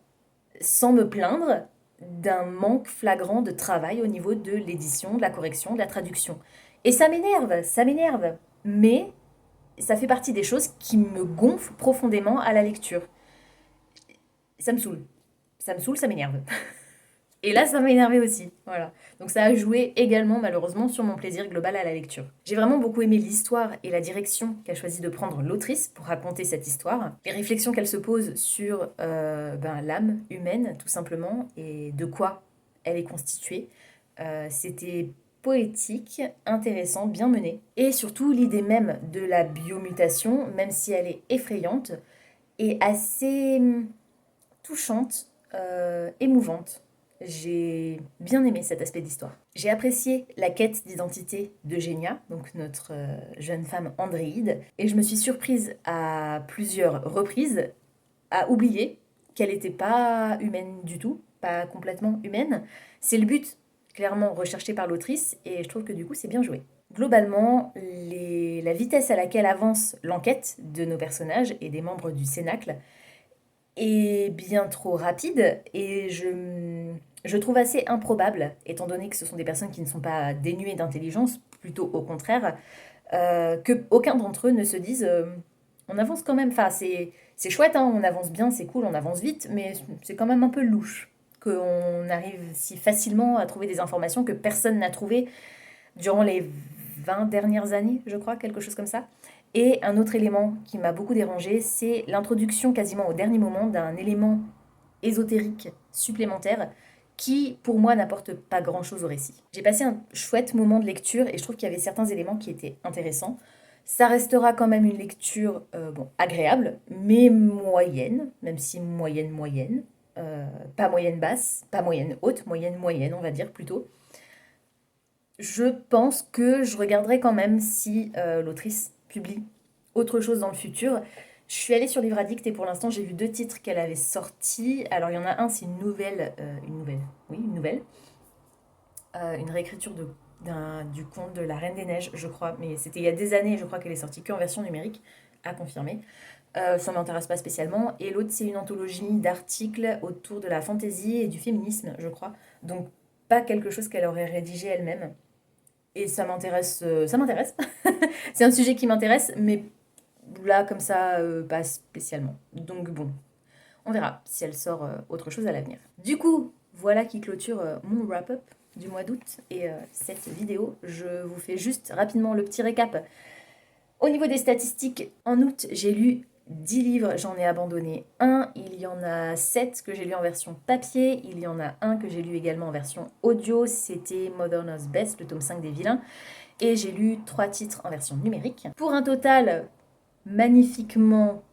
sans me plaindre d'un manque flagrant de travail au niveau de l'édition, de la correction, de la traduction. Et ça m'énerve. Mais ça fait partie des choses qui me gonflent profondément à la lecture. Ça me saoule. Ça m'énerve. Et là, ça m'a énervé aussi. Voilà. Donc ça a joué également, malheureusement, sur mon plaisir global à la lecture. J'ai vraiment beaucoup aimé l'histoire et la direction qu'a choisi de prendre l'autrice pour raconter cette histoire. Les réflexions qu'elle se pose sur l'âme humaine, tout simplement, et de quoi elle est constituée. C'était poétique, intéressant, bien mené. Et surtout, l'idée même de la biomutation, même si elle est effrayante, est assez touchante, émouvante. J'ai bien aimé cet aspect d'histoire. J'ai apprécié la quête d'identité d'Eugenia, donc notre jeune femme androïde, et je me suis surprise à plusieurs reprises à oublier qu'elle n'était pas humaine du tout, pas complètement humaine. C'est le but clairement recherché par l'autrice, et je trouve que du coup c'est bien joué. Globalement, la vitesse à laquelle avance l'enquête de nos personnages et des membres du Cénacle est bien trop rapide et je trouve assez improbable, étant donné que ce sont des personnes qui ne sont pas dénuées d'intelligence, plutôt au contraire, qu'aucun d'entre eux ne se dise on avance quand même, enfin c'est chouette, hein, on avance bien, c'est cool, on avance vite, mais c'est quand même un peu louche qu'on arrive si facilement à trouver des informations que personne n'a trouvées durant les 20 dernières années, je crois, quelque chose comme ça. Et un autre élément qui m'a beaucoup dérangé, c'est l'introduction quasiment au dernier moment d'un élément ésotérique supplémentaire qui, pour moi, n'apporte pas grand-chose au récit. J'ai passé un chouette moment de lecture et je trouve qu'il y avait certains éléments qui étaient intéressants. Ça restera quand même une lecture agréable, mais moyenne, même si moyenne. Pas moyenne basse, pas moyenne haute, moyenne, on va dire plutôt. Je pense que je regarderai quand même si l'autrice publie autre chose dans le futur. Je suis allée sur Livre Addict et pour l'instant j'ai vu 2 titres qu'elle avait sortis. Alors il y en a un, c'est une nouvelle, une réécriture du conte de la Reine des Neiges, je crois, mais c'était il y a des années, je crois qu'elle est sortie qu'en version numérique, à confirmer. Ça m'intéresse pas spécialement. Et l'autre, c'est une anthologie d'articles autour de la fantaisie et du féminisme, je crois. Donc pas quelque chose qu'elle aurait rédigé elle-même. Et ça m'intéresse, ça m'intéresse. C'est un sujet qui m'intéresse, mais là, comme ça, pas spécialement. Donc bon, on verra si elle sort autre chose à l'avenir. Du coup, voilà qui clôture mon wrap-up du mois d'août et cette vidéo. Je vous fais juste rapidement le petit récap. Au niveau des statistiques, en août, j'ai lu 10 livres, j'en ai abandonné un. Il y en a 7 que j'ai lu en version papier. Il y en a un que j'ai lu également en version audio. C'était Modern Best, le tome 5 des vilains. Et j'ai lu 3 titres en version numérique. Pour un total magnifiquement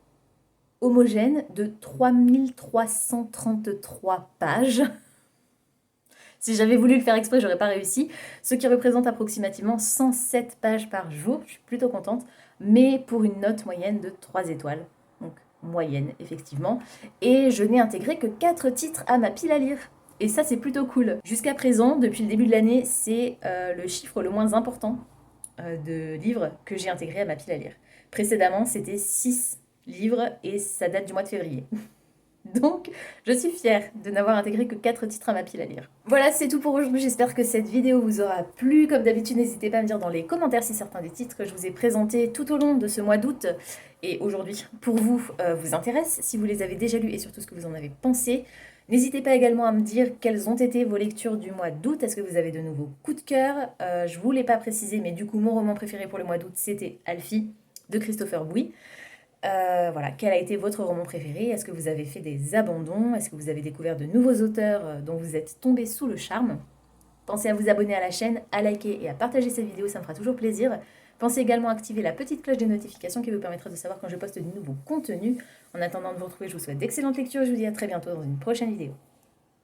homogène de 3333 pages. Si j'avais voulu le faire exprès, j'aurais pas réussi. Ce qui représente approximativement 107 pages par jour. Je suis plutôt contente. Mais pour une note moyenne de 3 étoiles. Donc moyenne, effectivement. Et je n'ai intégré que 4 titres à ma pile à lire. Et ça, c'est plutôt cool. Jusqu'à présent, depuis le début de l'année, c'est le chiffre le moins important de livres que j'ai intégré à ma pile à lire. Précédemment, c'était 6 livres et ça date du mois de février. Donc, je suis fière de n'avoir intégré que 4 titres à ma pile à lire. Voilà, c'est tout pour aujourd'hui. J'espère que cette vidéo vous aura plu. Comme d'habitude, n'hésitez pas à me dire dans les commentaires si certains des titres que je vous ai présentés tout au long de ce mois d'août et aujourd'hui pour vous vous intéressent, si vous les avez déjà lus et surtout ce que vous en avez pensé. N'hésitez pas également à me dire quelles ont été vos lectures du mois d'août. Est-ce que vous avez de nouveaux coups de cœur? Je ne vous l'ai pas précisé, mais du coup, mon roman préféré pour le mois d'août, c'était Alfie de Christopher Bouy. Voilà, quel a été votre roman préféré? Est-ce que vous avez fait des abandons? Est-ce que vous avez découvert de nouveaux auteurs dont vous êtes tombé sous le charme? Pensez à vous abonner à la chaîne, à liker et à partager cette vidéo, ça me fera toujours plaisir. Pensez également à activer la petite cloche des notifications qui vous permettra de savoir quand je poste de nouveaux contenus. En attendant de vous retrouver, je vous souhaite d'excellentes lectures et je vous dis à très bientôt dans une prochaine vidéo.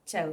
Ciao!